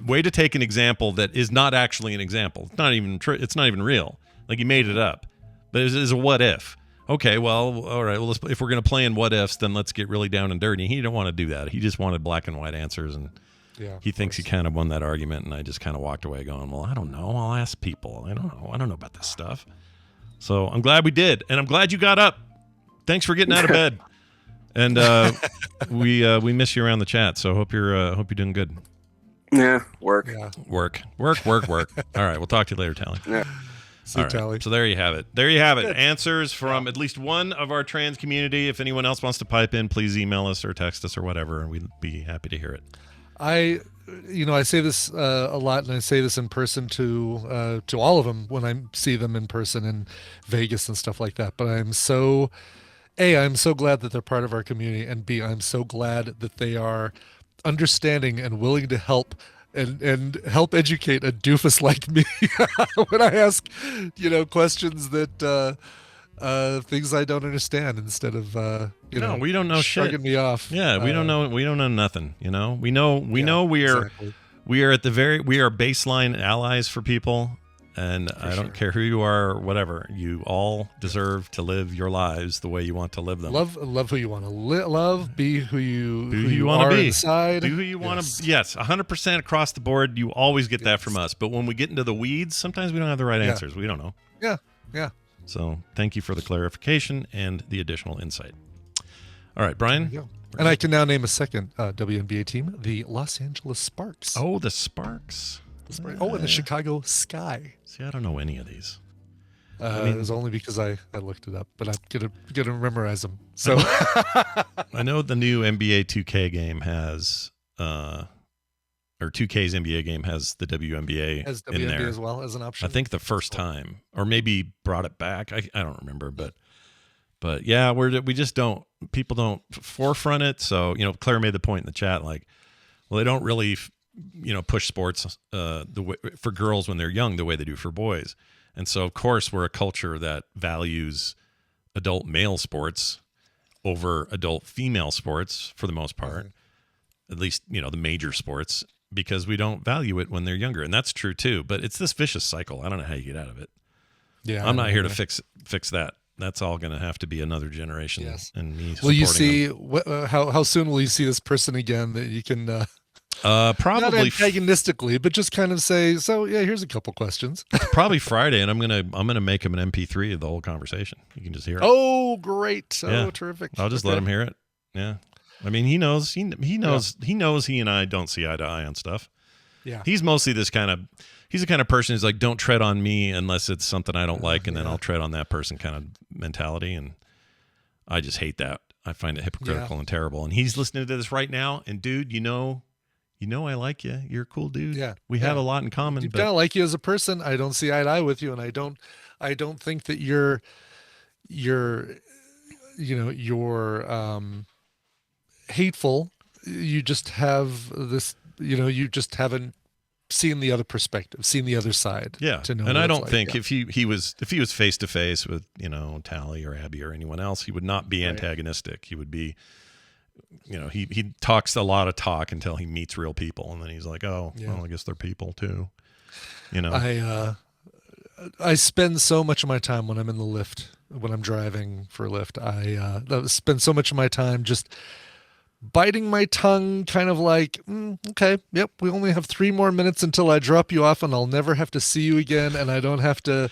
A: an example that is not actually an example. It's not even true. It's not even real. Like, he made it up. But it's a what if. Okay, well, all right. Well, if we're going to play in what ifs, then let's get really down and dirty. He didn't want to do that. He just wanted black and white answers, and he thinks he kind of won that argument. And I just kind of walked away going, well, I don't know. I'll ask people. I don't know about this stuff. So I'm glad we did, and I'm glad you got up. Thanks for getting out of bed. And we miss you around the chat. So hope you're doing good.
F: Yeah, work.
A: All right, we'll talk to you later, Tally.
F: Yeah.
B: See,
A: right.
B: Tally.
A: So there you have it. Good. Answers from at least one of our trans community. If anyone else wants to pipe in, please email us or text us or whatever, and we'd be happy to hear it.
B: I say this a lot, and I say this in person to all of them when I see them in person in Vegas and stuff like that. But I'm so glad that they're part of our community, and B, I'm so glad that they are understanding and willing to help and help educate a doofus like me when I ask, questions that things I don't understand, instead of
A: we don't know shit.
B: Shrugging me off.
A: Yeah, we don't know nothing. We know we are baseline allies for people. And I don't care who you are or whatever. You all deserve to live your lives the way you want to live them.
B: Love who you want to love. Be who you
A: want to be.
B: Inside.
A: Do who you want to. Yes, 100% across the board. You always get that from us. But when we get into the weeds, sometimes we don't have the right answers. We don't know.
B: Yeah.
A: So thank you for the clarification and the additional insight. All right, Brian.
B: And I can now name a second WNBA team, the Los Angeles Sparks.
A: Oh, the Sparks.
B: And the Chicago Sky.
A: See, I don't know any of these.
B: It was only because I looked it up, but I'm gonna memorize them. So
A: I know the new NBA 2K game has, or 2K's NBA game has the WNBA
B: as
A: in there
B: as well as an option.
A: I think the first time, or maybe brought it back. I don't remember, but yeah, we just don't. People don't forefront it. So Claire made the point in the chat, like, well, they don't really push sports the way, for girls when they're young the way they do for boys. And so, of course, we're a culture that values adult male sports over adult female sports for the most part, at least, the major sports, because we don't value it when they're younger. And that's true, too. But it's this vicious cycle. I don't know how you get out of it. Yeah, I'm not here to fix that. That's all going to have to be another generation.
B: Yes.
A: And me.
B: Will you see, how soon will you see this person again that you can...
A: probably
B: not antagonistically, but just kind of say, so yeah, here's a couple questions.
A: Probably Friday, and I'm gonna make him an MP3 of the whole conversation. You can just hear it.
B: Oh, great! Oh, terrific!
A: I'll just let him hear it. Yeah, he knows he and I don't see eye to eye on stuff.
B: Yeah.
A: He's mostly this kind of. He's the kind of person who's like, don't tread on me unless it's something I don't like, and then I'll tread on that person kind of mentality. And I just hate that. I find it hypocritical and terrible. And he's listening to this right now. And dude, you know I like you. You're a cool dude.
B: Yeah.
A: We have a lot in common.
B: I don't like you as a person. I don't see eye to eye with you, and I don't think that you're hateful. You just have this, you just haven't seen the other perspective, seen the other side.
A: Yeah.
B: To know
A: and I don't
B: like.
A: think if he was face to face with, Tally or Abby or anyone else, he would not be antagonistic. He would be, he talks a lot of talk until he meets real people. And then he's like, oh, well, I guess they're people too.
B: I spend so much of my time when I'm in the lift, when I'm driving for a Lyft, I spend so much of my time just biting my tongue, kind of like, okay, yep, we only have 3 more minutes until I drop you off and I'll never have to see you again, and I don't have to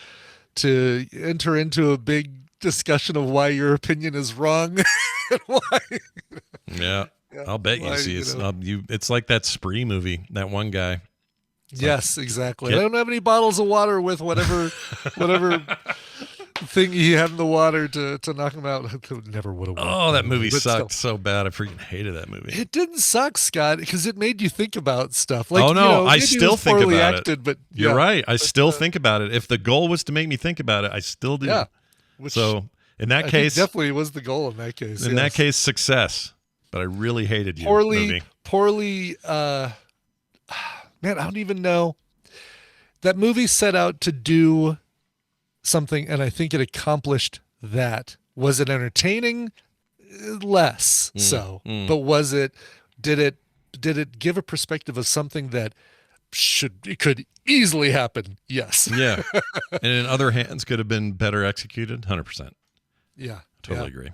B: enter into a big discussion of why your opinion is wrong. And why.
A: Yeah, I'll bet you see it's like that Spree movie, that one guy.
B: Yes, exactly. I don't have any bottles of water with whatever thing he had in the water to knock him out. Never would have.
A: Oh, that movie sucked so bad. I freaking hated that movie.
B: It didn't suck, Scott, because it made you think about stuff.
A: Like, I still think about it.
B: But
A: you're right. I still think about it. If the goal was to make me think about it, I still do. Yeah. So in that case,
B: definitely was the goal in that case.
A: In that case, success. But I really hated you.
B: Poorly. Man, I don't even know. That movie set out to do something, and I think it accomplished that. Was it entertaining? Less so. But did it give a perspective of something that it could easily happen? Yes.
A: Yeah. And in other hands could have been better executed? 100%.
B: Yeah.
A: Totally agree.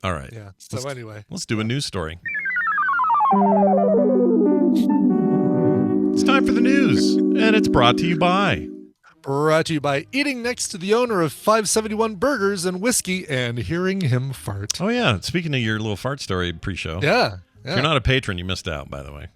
A: All right.
B: Yeah. So anyway.
A: Let's do a news story. It's time for the news, and it's brought to you by
B: eating next to the owner of 571 Burgers and Whiskey and hearing him fart.
A: Oh, yeah. Speaking of your little fart story pre-show.
B: Yeah.
A: If you're not a patron, you missed out, by the way.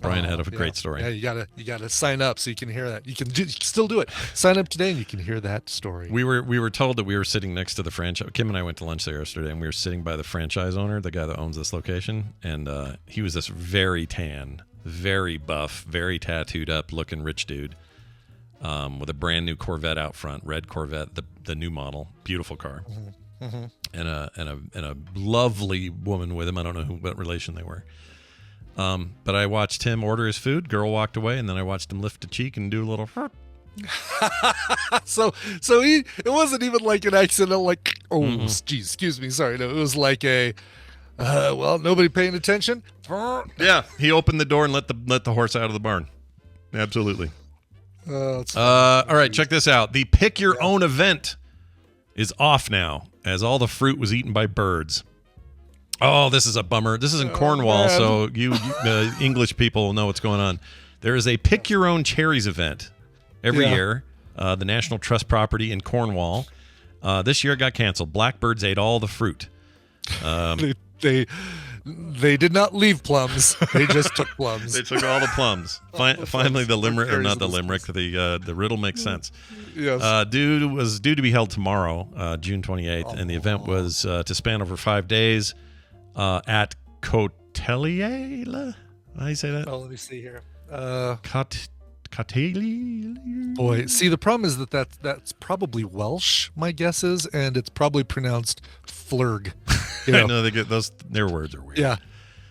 A: Brian had a great story.
B: Yeah, you gotta sign up so you can hear that. You can still do it. Sign up today and you can hear that story.
A: We were told that we were sitting next to the franchise. Kim and I went to lunch there yesterday, and we were sitting by the franchise owner, the guy that owns this location, and he was this very tan, very buff, very tattooed up looking rich dude with a brand new Corvette out front, red Corvette, the new model, beautiful car, and a lovely woman with him. I don't know what relation they were. But I watched him order his food. Girl walked away, and then I watched him lift a cheek and do a little.
B: So it wasn't even like an accidental, like, geez, excuse me, sorry. No, it was like a, nobody paying attention.
A: Yeah, he opened the door and let the horse out of the barn. Absolutely. All right, check this out. The Pick Your Own event is off now, as all the fruit was eaten by birds. Oh, this is a bummer. This is in Cornwall, so you English people will know what's going on. There is a Pick Your Own Cherries event every year, the National Trust property in Cornwall. This year it got canceled. Blackbirds ate all the fruit.
B: They did not leave plums. They just took plums.
A: They took all the plums. Finally, the limerick, or not the limerick, the riddle makes sense.
B: Yes.
A: Was due to be held tomorrow, June 28th, and the event was to span over 5 days at Cotelier. How do you say that?
B: Oh, let me see here.
A: Cotelier.
B: Boy, see, the problem is that's probably Welsh, my guess is, and it's probably pronounced flurg.
A: I know they get those. Their words are weird.
B: Yeah,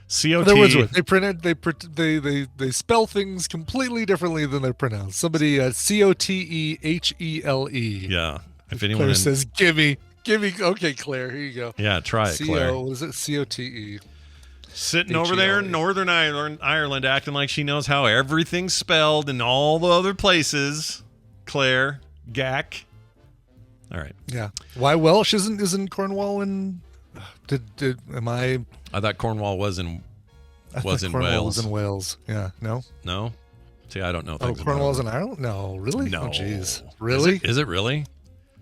A: COT.
B: Their words are weird. They spell things completely differently than they're pronounced. Somebody COTEHELE.
A: Yeah. If anyone
B: Claire says, "Gimme." Okay, Claire, here you go.
A: Yeah, try it, Claire.
B: What is it? COTE.
A: Sitting over there in Northern Ireland, acting like she knows how everything's spelled in all the other places. Claire, Gack. All right.
B: Yeah. Why Welsh isn't Cornwall in? I
A: thought Cornwall was in Wales.
B: Was in Wales. Yeah. No.
A: No. See, I don't know things.
B: Oh, Cornwall's in Ireland? No, really?
A: No.
B: Oh, jeez. Really?
A: Is it really?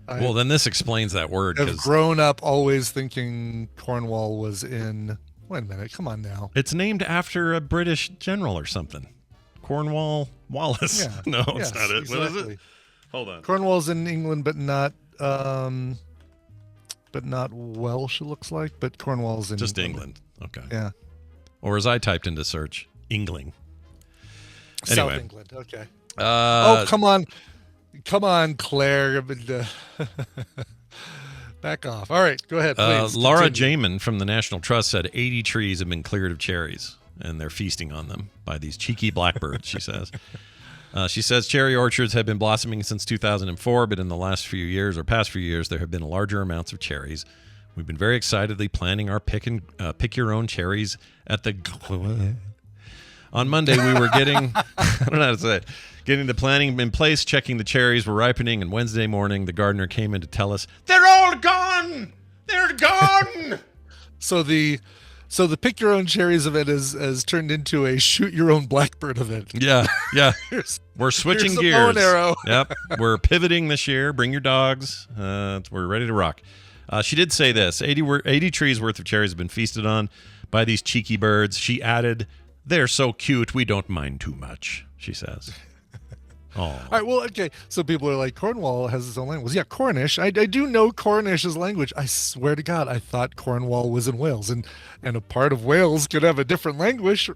A: Well, then this explains that word.
B: I've grown up always thinking Cornwall was in. Wait a minute. Come on now.
A: It's named after a British general or something. Cornwall Wallace.
B: Yeah.
A: No, it's
B: Yes,
A: not it. What is
B: exactly.
A: it? Hold on.
B: Cornwall's in England, but not Welsh. It looks like, but Cornwall's in
A: Just England. Okay.
B: Yeah.
A: Or as I typed into search, Engling.
B: South
A: Anyway.
B: England. Okay. Oh, come on, Claire. Back off. All right, go ahead, please.
A: Laura
B: continue.
A: Jamin from the National Trust said 80 trees have been cleared of cherries, and they're feasting on them by these cheeky blackbirds, she says. She says cherry orchards have been blossoming since 2004, but in the past few years, there have been larger amounts of cherries. We've been very excitedly planning our pick your own cherries at the... On Monday, we were getting... I don't know how to say it. Getting the planning in place, checking the cherries were ripening, and Wednesday morning, the gardener came in to tell us, they're all gone! They're gone!
B: So the pick your own cherries event has turned into a shoot your own blackbird event.
A: Yeah. We're switching
B: here's a
A: gears.
B: bow and arrow.
A: Yep. We're pivoting this year. Bring your dogs. We're ready to rock. She did say this. 80 trees worth of cherries have been feasted on by these cheeky birds. She added, they're so cute, we don't mind too much, she says. Oh.
B: All right, well, okay. So people are like, Cornwall has its own language. Yeah, Cornish. I do know Cornish's language. I swear to God, I thought Cornwall was in Wales, and a part of Wales could have a different language,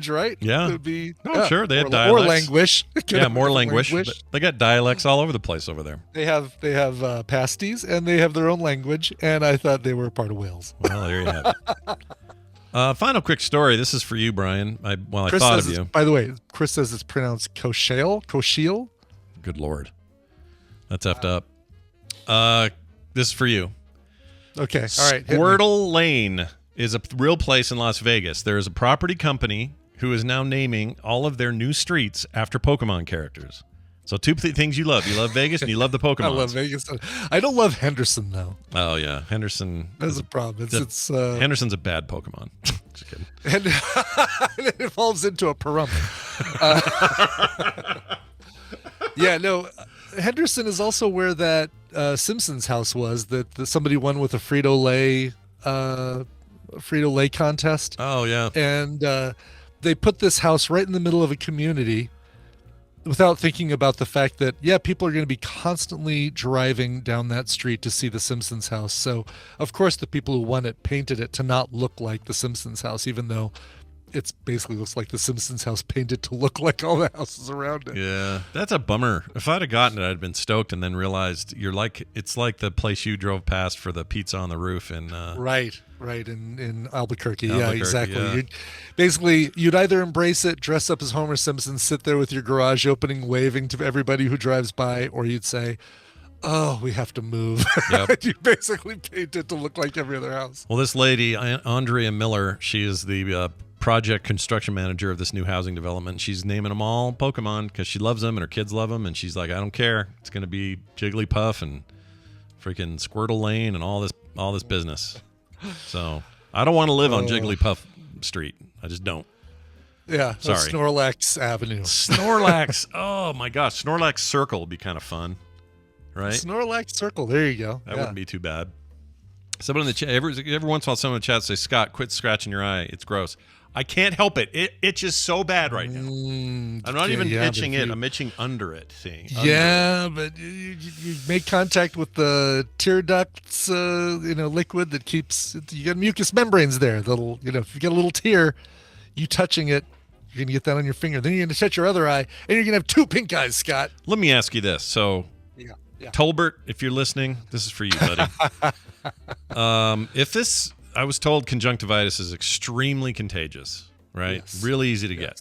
B: right?
A: Yeah.
B: It would be.
A: Sure. They have
B: or
A: dialects.
B: Or language.
A: Yeah, more language. They got dialects all over the place over there.
B: They have pasties, and they have their own language, and I thought they were a part of Wales.
A: Well, there you have it. Final quick story. This is for you, Brian. I
B: Chris
A: thought
B: says
A: of you.
B: By the way, Chris says it's pronounced Cochile.
A: Good Lord. That's effed up. This is for you.
B: Okay. All right. hit me.
A: Squirtle Lane is a real place in Las Vegas. There is a property company who is now naming all of their new streets after Pokemon characters. So two things you love. You love Vegas and you love the Pokemon.
B: I love Vegas. I don't love Henderson, though.
A: Oh, yeah. Henderson.
B: That's a problem.
A: Henderson's a bad Pokemon. Just kidding.
B: And it evolves into a Parum. Yeah, no. Henderson is also where that Simpsons house was that somebody won with a Frito-Lay contest.
A: Oh, yeah.
B: And they put this house right in the middle of a community without thinking about the fact that, yeah, people are going to be constantly driving down that street to see the Simpsons house. So, of course, the people who won it painted it to not look like the Simpsons house, even though it basically looks like the Simpsons house painted to look like all the houses around it.
A: Yeah, that's a bummer. If I'd have gotten it, I'd have been stoked and then realized it's like the place you drove past for the pizza on the roof. And
B: Right, in Albuquerque. Yeah,
A: Albuquerque,
B: exactly.
A: yeah.
B: You'd either embrace it, dress up as Homer Simpson, sit there with your garage opening, waving to everybody who drives by, or you'd say, oh, we have to move.
A: Yep.
B: You basically paint it to look like every other house.
A: Well, this lady, Andrea Miller, she is the project construction manager of this new housing development. She's naming them all Pokemon because she loves them and her kids love them. And she's like, I don't care. It's going to be Jigglypuff and freaking Squirtle Lane and all this business. So I don't want to live on Jigglypuff Street. I just don't.
B: Yeah.
A: Sorry.
B: Snorlax Avenue.
A: Snorlax. Oh my gosh. Snorlax Circle would be kind of fun. Right?
B: Snorlax Circle. There you go.
A: That wouldn't be too bad. Someone in the chat, every once in a while, someone in the chat say, Scott, quit scratching your eye. It's gross. I can't help it. It itches so bad right now. I'm not even itching it. I'm itching under it.
B: But you make contact with the tear ducts, liquid that keeps, you got mucous membranes there. That'll, if you get a little tear, you touching it, you're going to get that on your finger. Then you're going to touch your other eye, and you're going to have two pink eyes, Scott.
A: Let me ask you this. So,
B: Yeah.
A: Tolbert, if you're listening, this is for you, buddy. I was told conjunctivitis is extremely contagious, right?
B: Yes.
A: Really easy to get.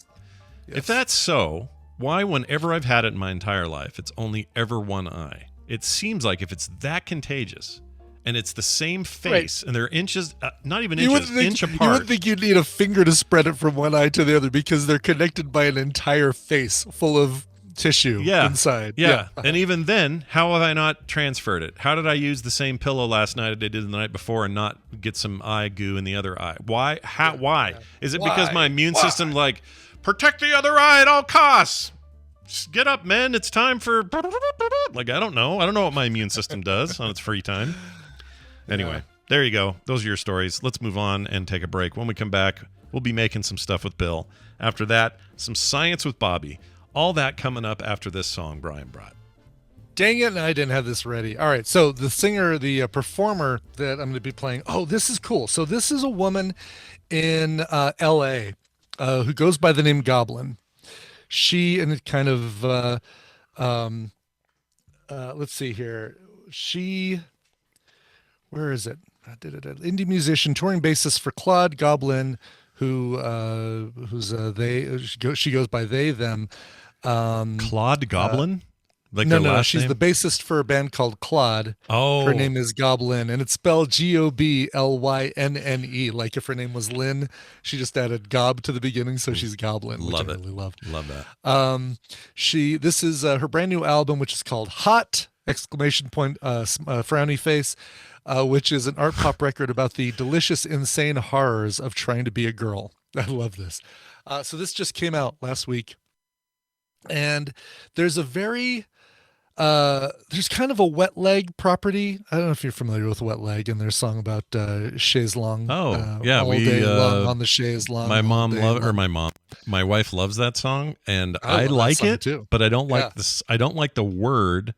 B: Yes.
A: If that's so, why, whenever I've had it in my entire life, it's only ever one eye? It seems like if it's that contagious and it's the same face and they're inches, not even inches, inch apart.
B: You would think you'd need a finger to spread it from one eye to the other because they're connected by an entire face full of tissue inside.
A: Yeah. And even then, how have I not transferred it? How did I use the same pillow last night that I did the night before and not get some eye goo in the other eye? Why? Why? Yeah. Is it because my immune system, protect the other eye at all costs? Just get up, men. It's time for... I don't know. I don't know what my immune system does on its free time. Anyway, there you go. Those are your stories. Let's move on and take a break. When we come back, we'll be making some stuff with Bill. After that, some science with Bobby. All that coming up after this song Brian brought.
B: Dang it, and I didn't have this ready. All right, so the singer, the performer that I'm going to be playing, oh, this is cool. So this is a woman in L.A. Who goes by the name Goblin. She, and it kind of, let's see here. Where is it? Indie musician, touring bassist for Claude Goblin, she goes by they, them.
A: Claude Goblin?
B: No. She's
A: name?
B: the bassist for a band called Claude.
A: Oh.
B: Her name is Goblin, and it's spelled Goblyne. Like if her name was Lynn, she just added gob to the beginning, so she's Goblin, which I really loved.
A: Love that.
B: This is her brand new album, which is called Hot! Frowny face, which is an art pop record about the delicious, insane horrors of trying to be a girl. I love this. So this just came out last week, and there's there's kind of a wet leg property. I don't know if you're familiar with wet leg and their song about chaise longue.
A: Oh, yeah.
B: All day long on the chaise longue.
A: My wife loves that song, and
B: I
A: I
B: love
A: like
B: that song
A: it
B: too.
A: But I don't like this. I don't like the word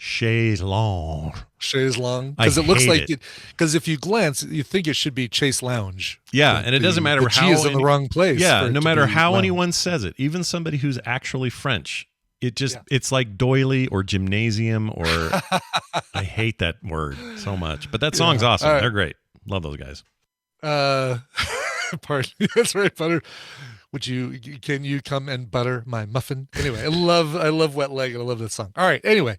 A: chaise longue.
B: Chaise longue, because it looks like it. Because if you glance, you think it should be chase lounge.
A: Yeah, and it doesn't matter how
B: G is in the wrong place.
A: Yeah, no matter how
B: lounge.
A: anyone says it, even somebody who's actually French, it's like doily or gymnasium or I hate that word so much. But that song's awesome. Right. They're great. Love those guys.
B: Pardon me. That's right, butter. Can you come and butter my muffin? Anyway, I love Wet Leg, and I love that song. All right, anyway,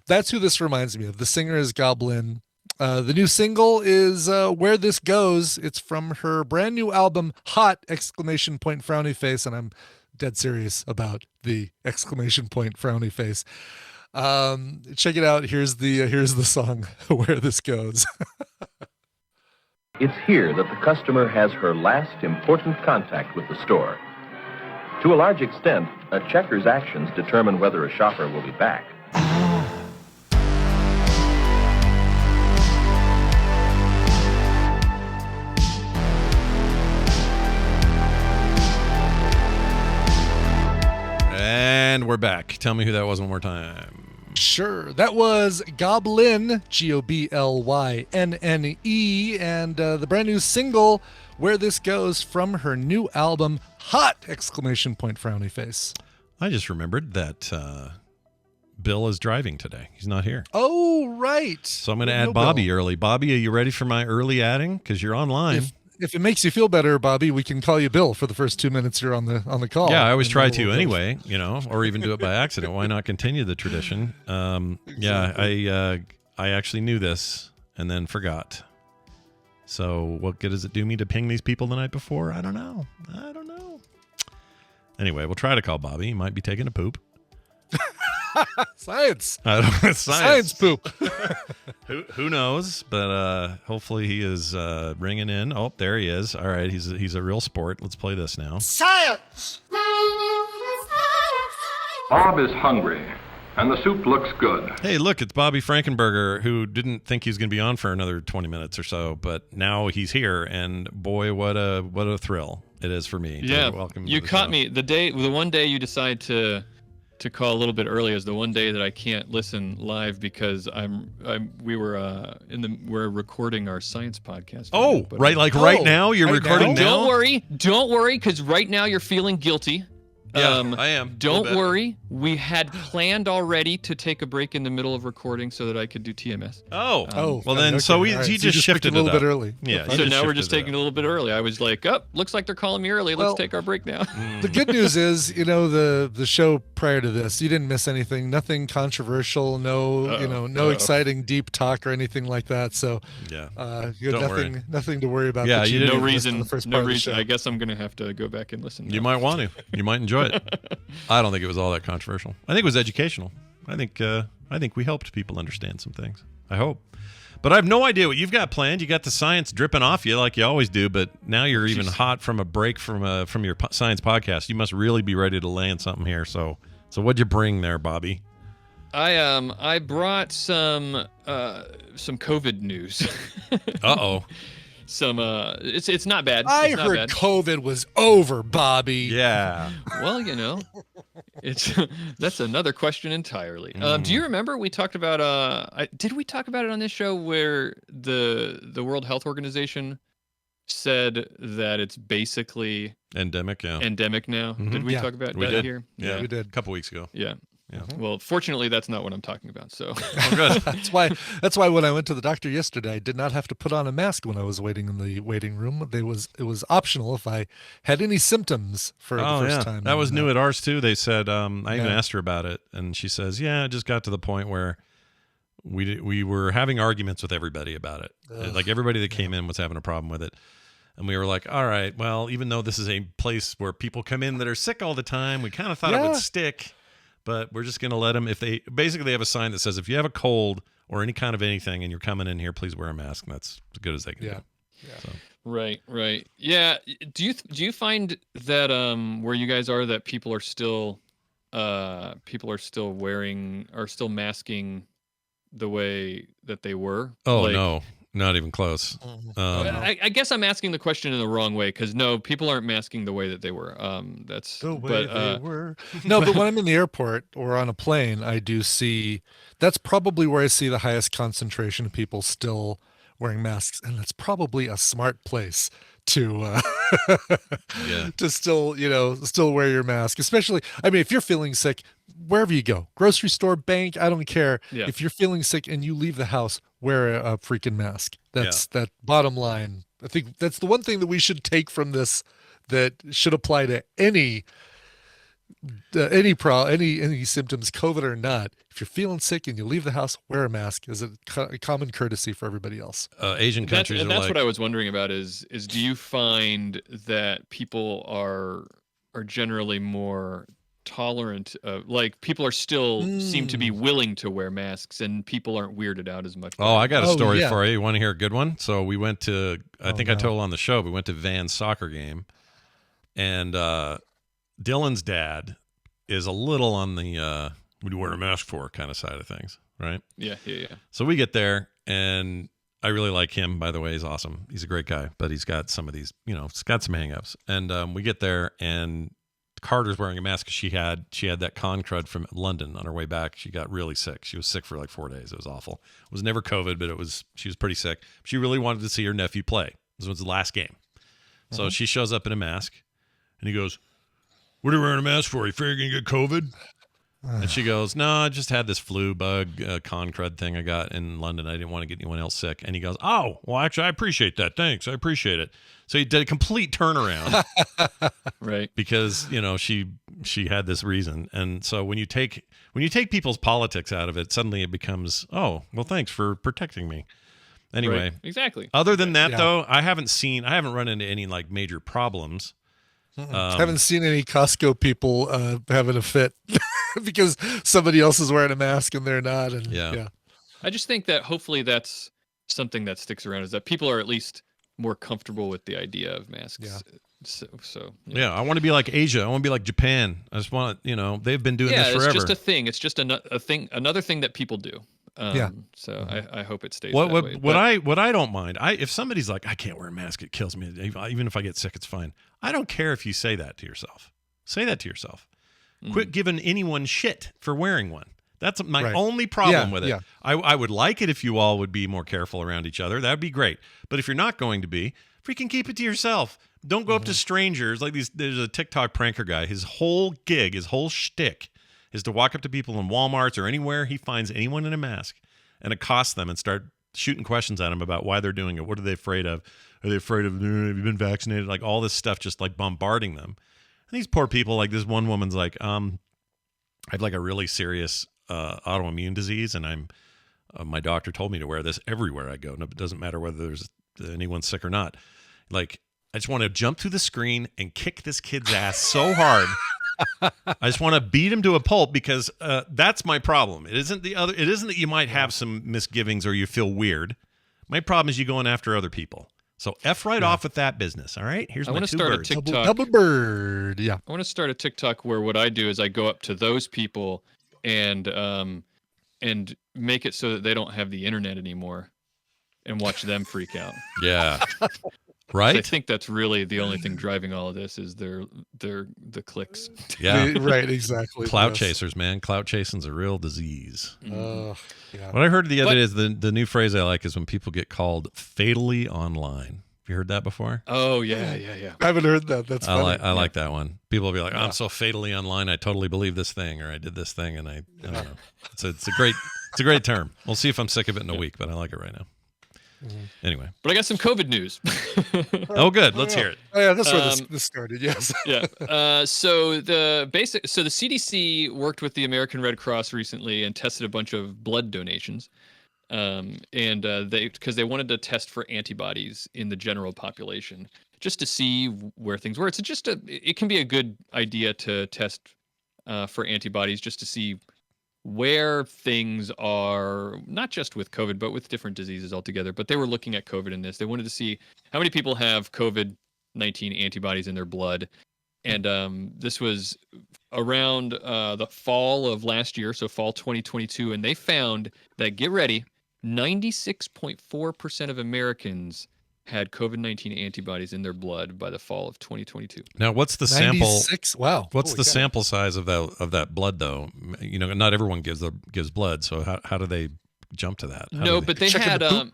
B: that's who this reminds me of. The singer is Goblin. The new single is Where This Goes. It's from her brand new album, Hot! Frowny face, and I'm dead serious about the frowny face. Check it out. Here's the song, Where This Goes.
G: It's here that the customer has her last important contact with the store. To a large extent, a checker's actions determine whether a shopper will be back.
A: And we're back. Tell me who that was one more time.
B: Sure. That was Goblin, Goblyne, and the brand new single, Where This Goes, from her new album, Hot! Frowny face.
A: I just remembered that Bill is driving today. He's not here.
B: Oh, right.
A: So I'm going to add Bobby
B: Bill.
A: early. Bobby, are you ready for my early adding? Because you're online.
B: If it makes you feel better, Bobby, we can call you Bill for the first 2 minutes you're on the call.
A: Yeah, I always try to anyway, or even do it by accident. Why not continue the tradition? Exactly. Yeah, I actually knew this and then forgot. So what good does it do me to ping these people the night before? I don't know. Anyway, we'll try to call Bobby. He might be taking a poop.
B: Science.
A: Science
B: poop.
A: Who knows? But hopefully he is ringing in. Oh, there he is. All right, he's a real sport. Let's play this now.
H: Science.
I: Bob is hungry, and the soup looks good.
A: Hey, look, it's Bobby Frankenberger, who didn't think he was going to be on for another 20 minutes or so, but now he's here, and boy, what a thrill it is for me.
J: Yeah,
A: welcome.
J: You caught me the one day you decide to call a little bit early is the one day that I can't listen live because we're recording our science podcast.
A: Oh, right, right now you're recording now.
J: Don't worry, because right now you're feeling guilty.
A: Yeah, I am.
J: Don't worry. We had planned already to take a break in the middle of recording so that I could do TMS.
A: Well then, okay. So he just shifted
B: a little bit early.
A: Yeah.
J: So now we're just taking it a little bit early. I was like, looks like they're calling me early. Let's take our break now.
B: The good news is, the show prior to this, you didn't miss anything. Nothing controversial. No exciting deep talk or anything like that. So
A: yeah,
B: you had nothing to worry about.
A: Yeah, you
J: no reason. I guess I'm gonna have to go back and listen.
A: You might want to. You might enjoy it. I don't think it was all that controversial. I think it was educational. I think we helped people understand some things. I hope. But I have no idea what you've got planned. You got the science dripping off you like you always do, but now you're even hot from a break from your science podcast. You must really be ready to land something here. So what'd you bring there, Bobby?
J: I brought some COVID news.
A: Uh-oh.
J: It's not bad.
B: I
J: It's not
B: heard
J: bad.
B: COVID was over, Bobby.
A: Yeah.
J: Well, it's that's another question entirely. Do you remember we talked about did we talk about it on this show where the World Health Organization said that it's basically
A: endemic now?
J: Did we talk about that here?
A: Yeah, we did a couple weeks ago.
J: Yeah. Well, fortunately, that's not what I'm talking about. So
A: good.
B: That's why when I went to the doctor yesterday, I did not have to put on a mask when I was waiting in the waiting room. It was optional if I had any symptoms for the first time.
A: That was new at ours too. They said I even asked her about it, and she says, "Yeah, it just got to the point where we were having arguments with everybody about it. Like everybody that came in was having a problem with it." And we were like, all right, well, even though this is a place where people come in that are sick all the time, we kind of thought it would stick. But we're just going to let them, if they have a sign that says, if you have a cold or any kind of anything and you're coming in here, please wear a mask. And that's as good as they can do. So.
J: Right. Yeah. Do you find that where you guys are that people are still masking the way that they were?
A: Oh, no. Not even close.
J: I guess I'm asking the question in the wrong way because no, people aren't masking the way that they were. That's
B: the way they were. No, but when I'm in the airport or on a plane, I do see. That's probably where I see the highest concentration of people still wearing masks, and that's probably a smart place to to still wear your mask. Especially, I mean, if you're feeling sick, wherever you go, grocery store, bank, I don't care.
J: Yeah.
B: If you're feeling sick and you leave the house, wear a freaking mask. That's that bottom line. I think that's the one thing that we should take from this that should apply to any symptoms, COVID or not. If you're feeling sick and you leave the house, wear a mask as a common courtesy for everybody else.
A: Asian countries
J: that's what I was wondering about is do you find that people are generally more tolerant of, like, people are still seem to be willing to wear masks and people aren't weirded out as much?
A: I got a story for you. You want to hear a good one? So we went to, I told on the show, we went to Van's soccer game, and Dylan's dad is a little on the what do you wear a mask for kind of side of things, right?
J: Yeah.
A: So we get there, and I really like him, by the way. He's awesome. He's a great guy, but he's got some of these, he's got some hang-ups. And we get there, and Carter's wearing a mask because she had that con-crud from London on her way back. She got really sick. She was sick for like 4 days. It was awful. It was never COVID, but she was pretty sick. She really wanted to see her nephew play. This was the last game. So she shows up in a mask, and he goes, "What are you wearing a mask for? You figure you're going to get COVID?" And she goes, "No, I just had this flu bug con-crud thing I got in London. I didn't want to get anyone else sick." And he goes, "Oh, well, actually, I appreciate that. Thanks. I appreciate it." So he did a complete turnaround.
J: Right.
A: Because, she had this reason. And so when you take people's politics out of it, suddenly it becomes, "Oh, well, thanks for protecting me." Anyway.
J: Right. Exactly.
A: Other than that, though, I haven't run into any like major problems.
B: Haven't seen any Costco people having a fit because somebody else is wearing a mask and they're not. And yeah.
J: I just think that hopefully that's something that sticks around, is that people are at least more comfortable with the idea of masks.
B: Yeah.
J: So
A: I want to be like Asia. I want to be like Japan. I just want to, they've been doing this forever.
J: It's just a thing. It's just another thing that people do. So I hope it stays that way.
A: What I don't mind, if somebody's like, "I can't wear a mask, it kills me. Even if I get sick, it's fine." I don't care if you say that to yourself. Say that to yourself. Quit giving anyone shit for wearing one. That's my only problem with it.
B: Yeah.
A: I would like it if you all would be more careful around each other. That would be great. But if you're not going to be, freaking keep it to yourself. Don't go up to strangers like these. There's a TikTok pranker guy. His whole shtick is to walk up to people in Walmarts or anywhere he finds anyone in a mask and accost them and start shooting questions at them about why they're doing it. What are they afraid of? Are they afraid of, have you been vaccinated? Like all this stuff, just like bombarding them. And these poor people, like this one woman's like, I have like a really serious autoimmune disease, and my doctor told me to wear this everywhere I go. No, it doesn't matter whether there's anyone sick or not. Like, I just want to jump through the screen and kick this kid's ass so hard. I just want to beat him to a pulp because that's my problem. It isn't that you might have some misgivings or you feel weird. My problem is you going after other people. So F off with that business. All right. Here's my two birds.
J: A TikTok.
B: Double bird. Yeah.
J: I want to start a TikTok where what I do is I go up to those people and make it so that they don't have the internet anymore. and watch them freak out.
A: Yeah.
J: I
A: Right?
J: think that's really the only thing driving all of this is the clicks.
A: Yeah.
B: Right, exactly.
A: Clout
B: yes.
A: chasers, man. Clout chasing's a real disease.
B: Yeah.
A: What I heard the other day is the new phrase I like is when people get called fatally online. Have you heard that before?
J: Oh yeah.
B: I haven't heard that. That's funny.
A: I like that one. People will be like, I'm so fatally online. I totally believe this thing, or I did this thing, and I don't know. It's a great term. We'll see if I'm sick of it in a week, but I like it right now. Anyway,
J: but I got some COVID news.
A: Oh, good. Let's hear it.
B: Oh, yeah, that's where this started. Yes.
J: Yeah. So the CDC worked with the American Red Cross recently and tested a bunch of blood donations, because they wanted to test for antibodies in the general population just to see where things were. It can be a good idea to test for antibodies just to see where things are, not just with COVID, but with different diseases altogether. But they were looking at COVID in this. They wanted to see how many people have COVID-19 antibodies in their blood. And this was around the fall of last year, so fall 2022. And they found that, get ready, 96.4% of Americans had COVID-19 antibodies in their blood by the fall of 2022.
A: Now, what's the sample?
B: 96? Wow.
A: What's
B: Holy
A: the
B: cow.
A: sample size of that blood, though? You know, not everyone gives blood, so how do they jump to that?
J: But they
B: Checking
J: had.
B: the poop?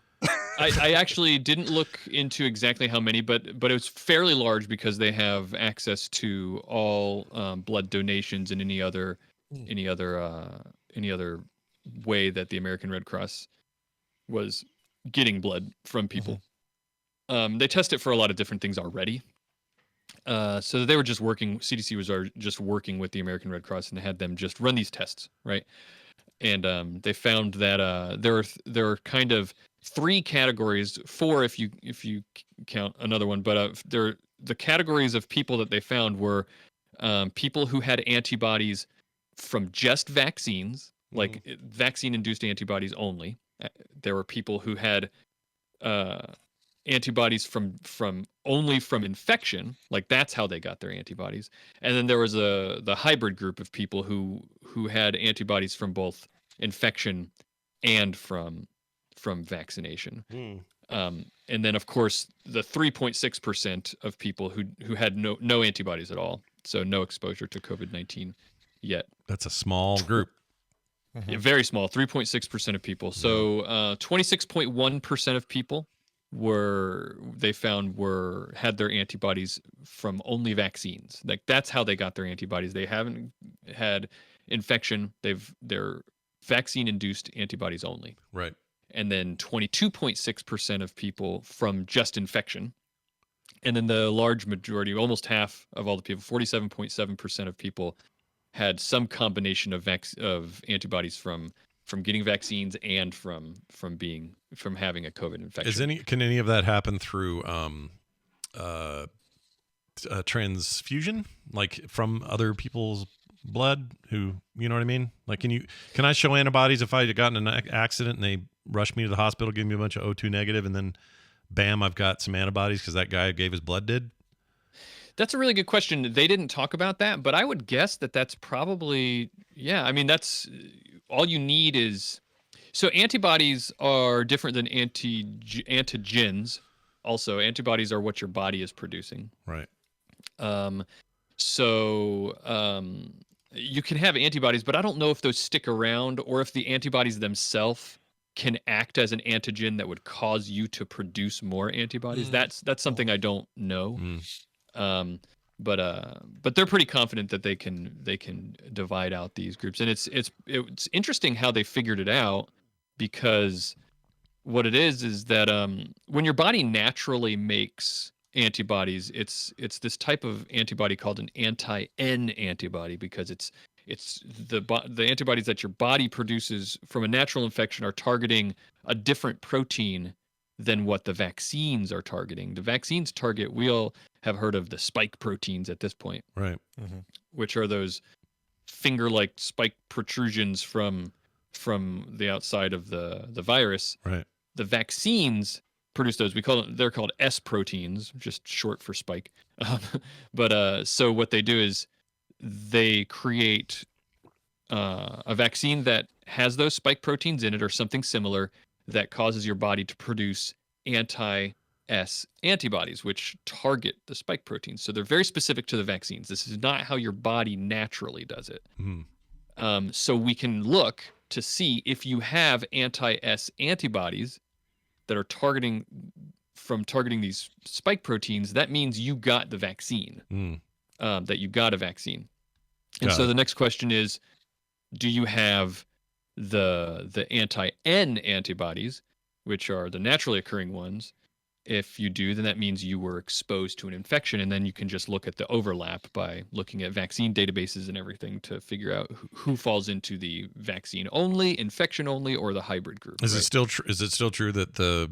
J: I actually didn't look into exactly how many, but it was fairly large because they have access to all blood donations and any other way that the American Red Cross was getting blood from people. They test it for a lot of different things already. So they were just working. CDC was just working with the American Red Cross, and they had them just run these tests, right? And they found that there are kind of three categories, four if you count another one, but the categories of people that they found were people who had antibodies from just vaccines, like vaccine-induced antibodies only. There were people who had antibodies from infection, like that's how they got their antibodies. And then there was the hybrid group of people who had antibodies from both infection and from vaccination. And then of course the 3.6% of people who had no antibodies at all, so no exposure to COVID-19 yet.
A: That's a small group.
J: Very small, 3.6% of people. So 26.1% of people had their antibodies from only vaccines. Like that's how they got their antibodies. They haven't had infection. They're vaccine-induced antibodies only.
A: Right.
J: And then 22.6% of people from just infection. And then the large majority, almost half of all the people, 47.7% of people had some combination of antibodies from getting vaccines and from having a COVID infection.
A: Can any of that happen through transfusion, like from other people's blood? Who, you know what I mean? Like, can I show antibodies if I had gotten in an accident and they rushed me to the hospital, give me a bunch of O2 negative, and then bam, I've got some antibodies because that guy who gave his blood did?
J: That's a really good question. They didn't talk about that, but I would guess that that's probably, yeah. I mean, that's all you need is, so antibodies are different than antigens. Also, antibodies are what your body is producing.
A: Right.
J: You can have antibodies, but I don't know if those stick around or if the antibodies themselves can act as an antigen that would cause you to produce more antibodies. That's something I don't know. But they're pretty confident that they can divide out these groups, and it's interesting how they figured it out, because what it is that when your body naturally makes antibodies, it's this type of antibody called an anti-N antibody, because it's the antibodies that your body produces from a natural infection are targeting a different protein than what the vaccines are targeting. The vaccines target, we all have heard of the spike proteins at this point,
A: right?
J: Which are those finger-like spike protrusions from the outside of the virus.
A: Right.
J: The vaccines produce those. They're called S proteins, just short for spike. So what they do is they create a vaccine that has those spike proteins in it or something similar. that causes your body to produce anti-S antibodies, which target the spike proteins. So they're very specific to the vaccines. This is not how your body naturally does it. So we can look to see if you have anti-S antibodies that are targeting these spike proteins. That means you got the vaccine, that you got a vaccine. And so the next question is, do you have the anti-N antibodies, which are the naturally occurring ones? If you do, then that means you were exposed to an infection, and then you can just look at the overlap by looking at vaccine databases and everything to figure out who falls into the vaccine only, infection only, or the hybrid group.
A: Is it still true that the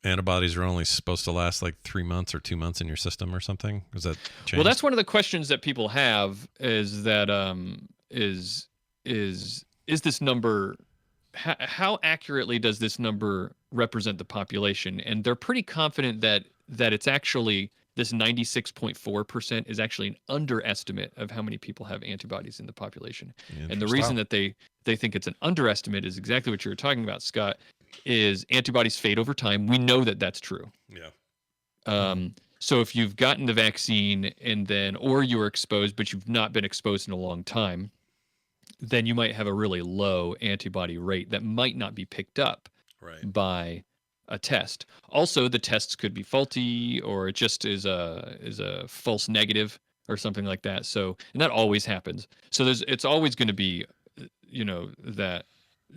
A: antibodies are only supposed to last like 3 months or 2 months in your system or something? Is that changed?
J: Well, that's one of the questions that people have, is that is this number, how accurately does this number represent the population? And they're pretty confident that it's actually, this 96.4% is actually an underestimate of how many people have antibodies in the population. And the reason that they think it's an underestimate is exactly what you were talking about, Scott, is antibodies fade over time. We know that that's true.
A: Yeah.
J: So if you've gotten the vaccine or you were exposed, but you've not been exposed in a long time, then you might have a really low antibody rate that might not be picked up by a test. Also, the tests could be faulty, or it just is a false negative or something like that. So, and that always happens. So it's always going to be, that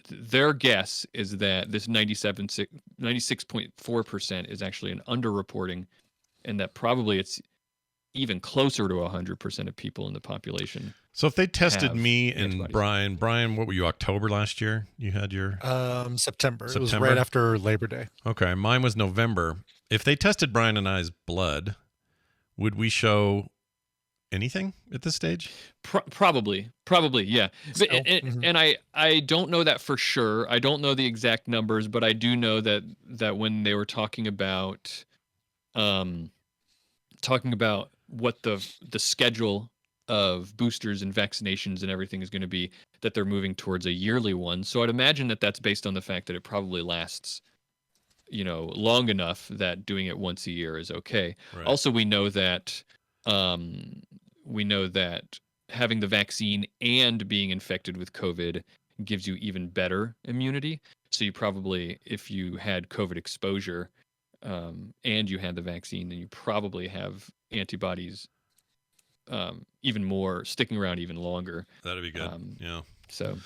J: their guess is that this 96.4% is actually an underreporting, and that probably it's even closer to 100% of people in the population.
A: So if they tested me and Brian, what were you, October last year? You had your
B: September. It was right after Labor Day.
A: Okay, mine was November. If they tested Brian and I's blood, would we show anything at this stage?
J: Probably, yeah. And I don't know that for sure. I don't know the exact numbers, but I do know that when they were talking about what the schedule of boosters and vaccinations and everything is going to be, that they're moving towards a yearly one. So I'd imagine that that's based on the fact that it probably lasts, long enough that doing it once a year is okay. Right. Also, we know that having the vaccine and being infected with COVID gives you even better immunity. So you probably, if you had COVID exposure and you had the vaccine, then you probably have antibodies even more, sticking around even longer.
A: That'd be good. Yeah.
J: So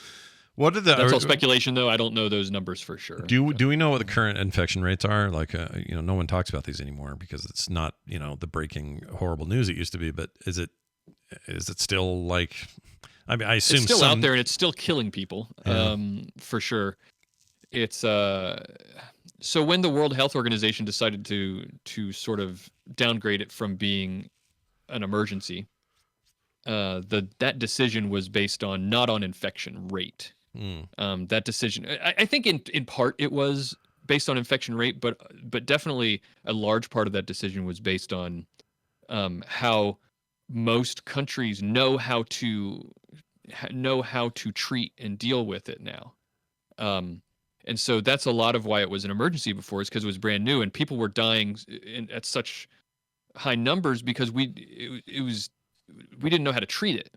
A: what did
J: that's all speculation, though. I don't know those numbers for sure.
A: Do we know what the current infection rates are? Like, no one talks about these anymore because it's not, the breaking horrible news it used to be. But is it still like? I mean, I assume
J: it's still out there and it's still killing people. Yeah. For sure. It's so when the World Health Organization decided to sort of downgrade it from being an emergency, that decision was based on not on infection rate. That decision, I think in part it was based on infection rate, but definitely a large part of that decision was based on how most countries know how to treat and deal with it now. And so that's a lot of why it was an emergency before, is because it was brand new and people were dying at such high numbers because we didn't know how to treat it.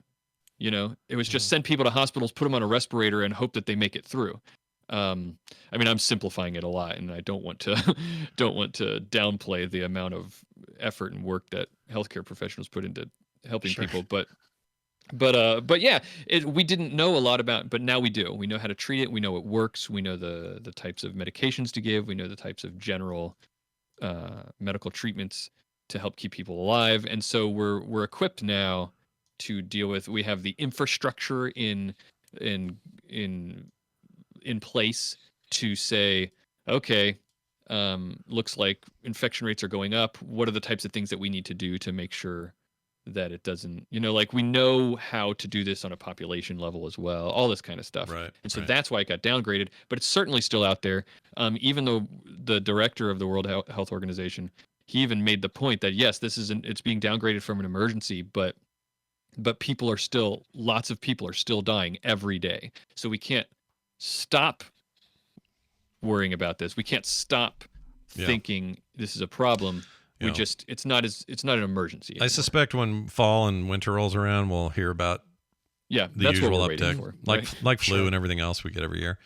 J: It was just send people to hospitals, put them on a respirator, and hope that they make it through. I mean, I'm simplifying it a lot, and I don't want to downplay the amount of effort and work that healthcare professionals put into helping people. But yeah, we didn't know a lot about, but now we do. We know how to treat it. We know it works. We know the types of medications to give. We know the types of general medical treatments to help keep people alive. And so we're equipped now to deal with. We have the infrastructure in place to say, okay, looks like infection rates are going up. What are the types of things that we need to do to make sure that it doesn't, like we know how to do this on a population level as well, all this kind of stuff.
A: Right.
J: And so that's why it got downgraded, but it's certainly still out there. Even though the director of the World Health Organization, he even made the point that yes, it's being downgraded from an emergency, but lots of people are still dying every day. So we can't stop worrying about this. We can't stop thinking this is a problem. We just it's not an emergency anymore.
A: I suspect when fall and winter rolls around, we'll hear about the
J: that's
A: usual
J: what we're
A: uptick,
J: waiting for,
A: like flu and everything else we get every year.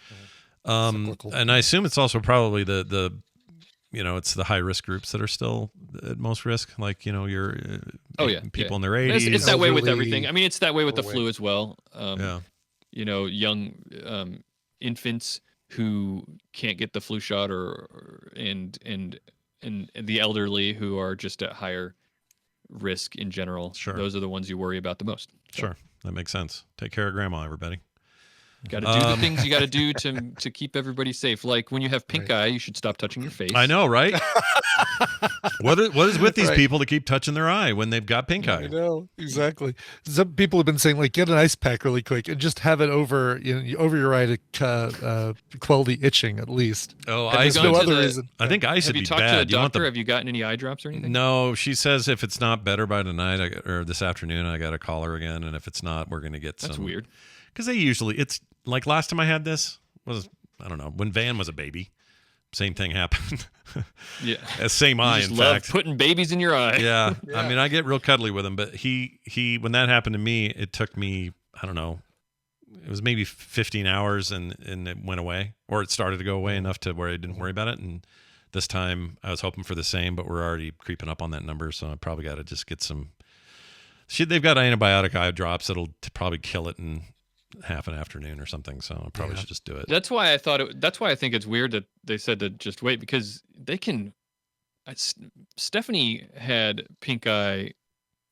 A: And I assume it's also probably the it's the high risk groups that are still at most risk, like your people in their 80s.
J: It's that way with everything. I mean, it's that way with the flu as well. Young infants who can't get the flu shot, and the elderly who are just at higher risk in general.
A: Sure.
J: Those are the ones you worry about the most.
A: Sure. That makes sense. Take care of grandma, everybody.
J: Got to do the things you got to do to keep everybody safe. Like when you have pink eye, you should stop touching your face.
A: I know, right? What is with these people to keep touching their eye when they've got pink eye?
B: I know, exactly. Some people have been saying, like, get an ice pack really quick and just have it over your eye to quell the itching at least.
A: Oh,
B: there's no other reason.
A: I think ice would be bad.
J: Have you talked to a doctor? Have you gotten any eye drops or anything?
A: No, she says if it's not better by tonight or this afternoon, I got to call her again, and if it's not, we're going to get some.
J: That's weird.
A: Because they usually, it's like last time I had this was, I don't know, when Van was a baby. Same thing happened.
J: Yeah.
A: Same eye, in fact.
J: Putting babies in your eye.
A: Yeah. I mean, I get real cuddly with him, but he when that happened to me, it took me, I don't know, it was maybe 15 hours and it went away, or it started to go away enough to where I didn't worry about it. And this time I was hoping for the same, but we're already creeping up on that number. So I probably got to just get some. They've got antibiotic eye drops that'll probably kill it in half an afternoon or something, so I probably should just do it.
J: That's why I think it's weird that they said to just wait, because they can. Stephanie had pink eye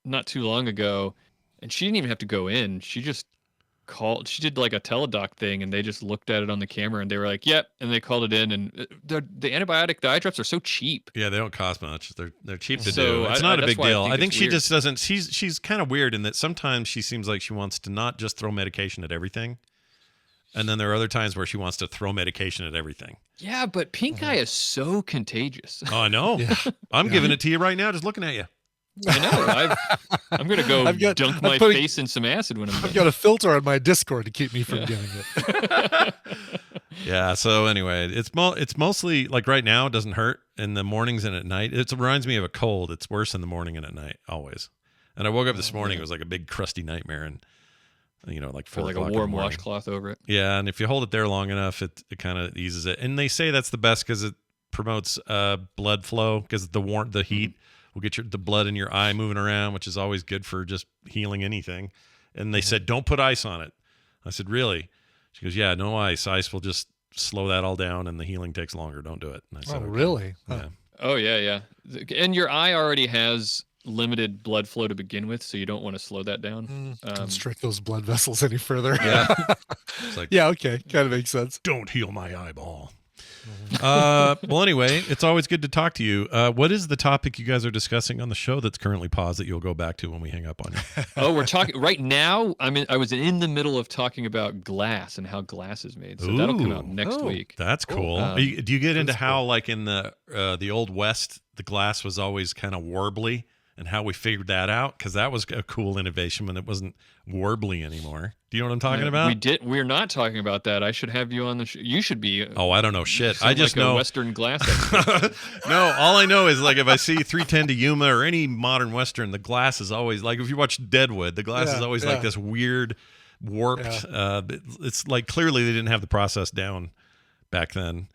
J: not too long ago, and she didn't even have to go in. She just called. She did like a teledoc thing, and they just looked at it on the camera, and they were like, "Yep," and they called it in. And the antibiotic, the eye drops are so cheap.
A: Yeah, they don't cost much. They're cheap to do. It's not a big deal. I think she just doesn't. She's kind of weird in that sometimes she seems like she wants to not just throw medication at everything, and then there are other times where she wants to throw medication at everything.
J: Yeah, but pink eye is so contagious.
A: Oh, I know. I'm giving it to you right now, just looking at you.
J: I know. I'm going to go dunk my face in some acid when I'm done.
B: I've got a filter on my Discord to keep me from getting it.
A: Yeah, so anyway, it's mostly, like right now, it doesn't hurt in the mornings and at night. It reminds me of a cold. It's worse in the morning and at night, always. And I woke up this morning, it was like a big crusty nightmare, and like 4
J: like
A: o'clock
J: a warm washcloth over it.
A: Yeah, and if you hold it there long enough, it kind of eases it. And they say that's the best because it promotes blood flow, because the heat will get the blood in your eye moving around, which is always good for just healing anything. And they said, don't put ice on it. I said, really? She goes, yeah, no ice. Ice will just slow that all down, and the healing takes longer. Don't do it. And I said,
B: oh, really?
A: Yeah.
J: Oh, yeah. And your eye already has limited blood flow to begin with, so you don't want to slow that down.
B: Constrict those blood vessels any further.
A: Yeah. It's like,
B: yeah, okay. Kind of makes sense.
A: Don't heal my eyeball. Well, anyway, it's always good to talk to you. What is the topic you guys are discussing on the show that's currently paused that you'll go back to when we hang up on you?
J: Oh, we're talking right now. I was in the middle of talking about glass and how glass is made, so that'll come out next week.
A: That's cool. Do you get into how, like in the Old West, the glass was always kind of warbly, and how we figured that out? Because that was a cool innovation when it wasn't warbly anymore. Do you know what I'm talking about?
J: We're not talking about that. I should have you on the show. You should be.
A: Oh, I don't know shit. I just
J: like
A: know
J: a Western glass.
A: No, all I know is, like, if I see 310 to Yuma or any modern Western, the glass is always like, if you watch Deadwood, the glass is always like this weird warped. It's like clearly they didn't have the process down back then.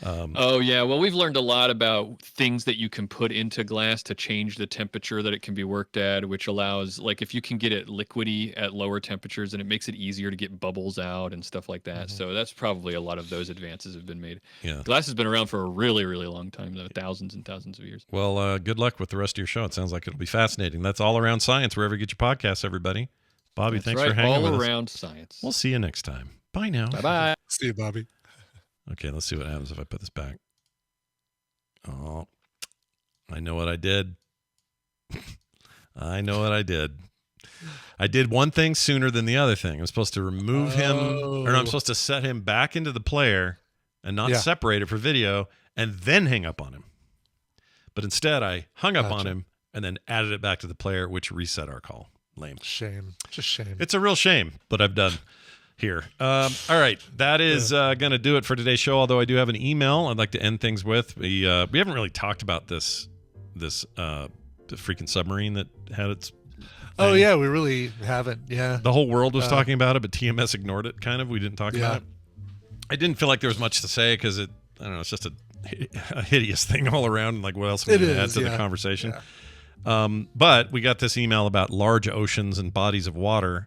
J: Oh yeah, well, we've learned a lot about things that you can put into glass to change the temperature that it can be worked at, which allows, like, if you can get it liquidy at lower temperatures, and it makes it easier to get bubbles out and stuff like that. So that's probably a lot of those advances have been made.
A: Yeah,
J: glass has been around for a really, really long time, though, thousands and thousands of years.
A: Well, good luck with the rest of your show. It sounds like it'll be fascinating. That's All Around Science, wherever you get your podcasts, everybody. Bobby, thanks for hanging with us.
J: All Around Science.
A: We'll see you next time. Bye now.
J: Bye-bye.
B: See you, Bobby.
A: Okay, let's see what happens if I put this back. Oh, I know what I did. I know what I did. I did one thing sooner than the other thing. I'm supposed to remove him, or I'm supposed to set him back into the player and not separate it for video and then hang up on him. But instead, I hung up on him and then added it back to the player, which reset our call. Lame.
B: Shame. Just shame.
A: It's a real shame, but I've done. here. All right, that is going to do it for today's show. Although I do have an email I'd like to end things with. We haven't really talked about this the freaking submarine that had its thing.
B: Oh yeah, we really haven't. Yeah,
A: the whole world was talking about it, but TMS ignored it. Kind of, we didn't talk about it. I didn't feel like there was much to say because I don't know, it's just a hideous thing all around. And like, what else we can add to the conversation? Yeah. But we got this email about large oceans and bodies of water.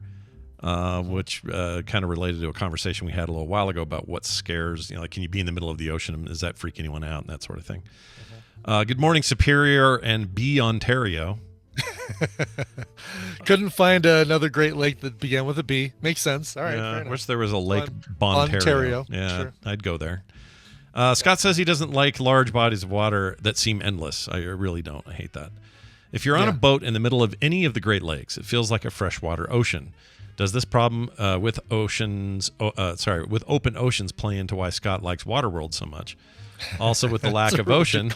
A: Which kind of related to a conversation we had a little while ago about what scares, like, can you be in the middle of the ocean? Does that freak anyone out? And that sort of thing. Good morning, Superior and B, Ontario.
B: Couldn't find another Great Lake that began with a B. Makes sense. All right.
A: Yeah, I wish there was a Lake Ontario. Yeah, sure. I'd go there. Scott says he doesn't like large bodies of water that seem endless. I really don't. I hate that. If you're on a boat in the middle of any of the Great Lakes, it feels like a freshwater ocean. Does this problem with open oceans play into why Scott likes Waterworld so much? Also, with the lack of ocean,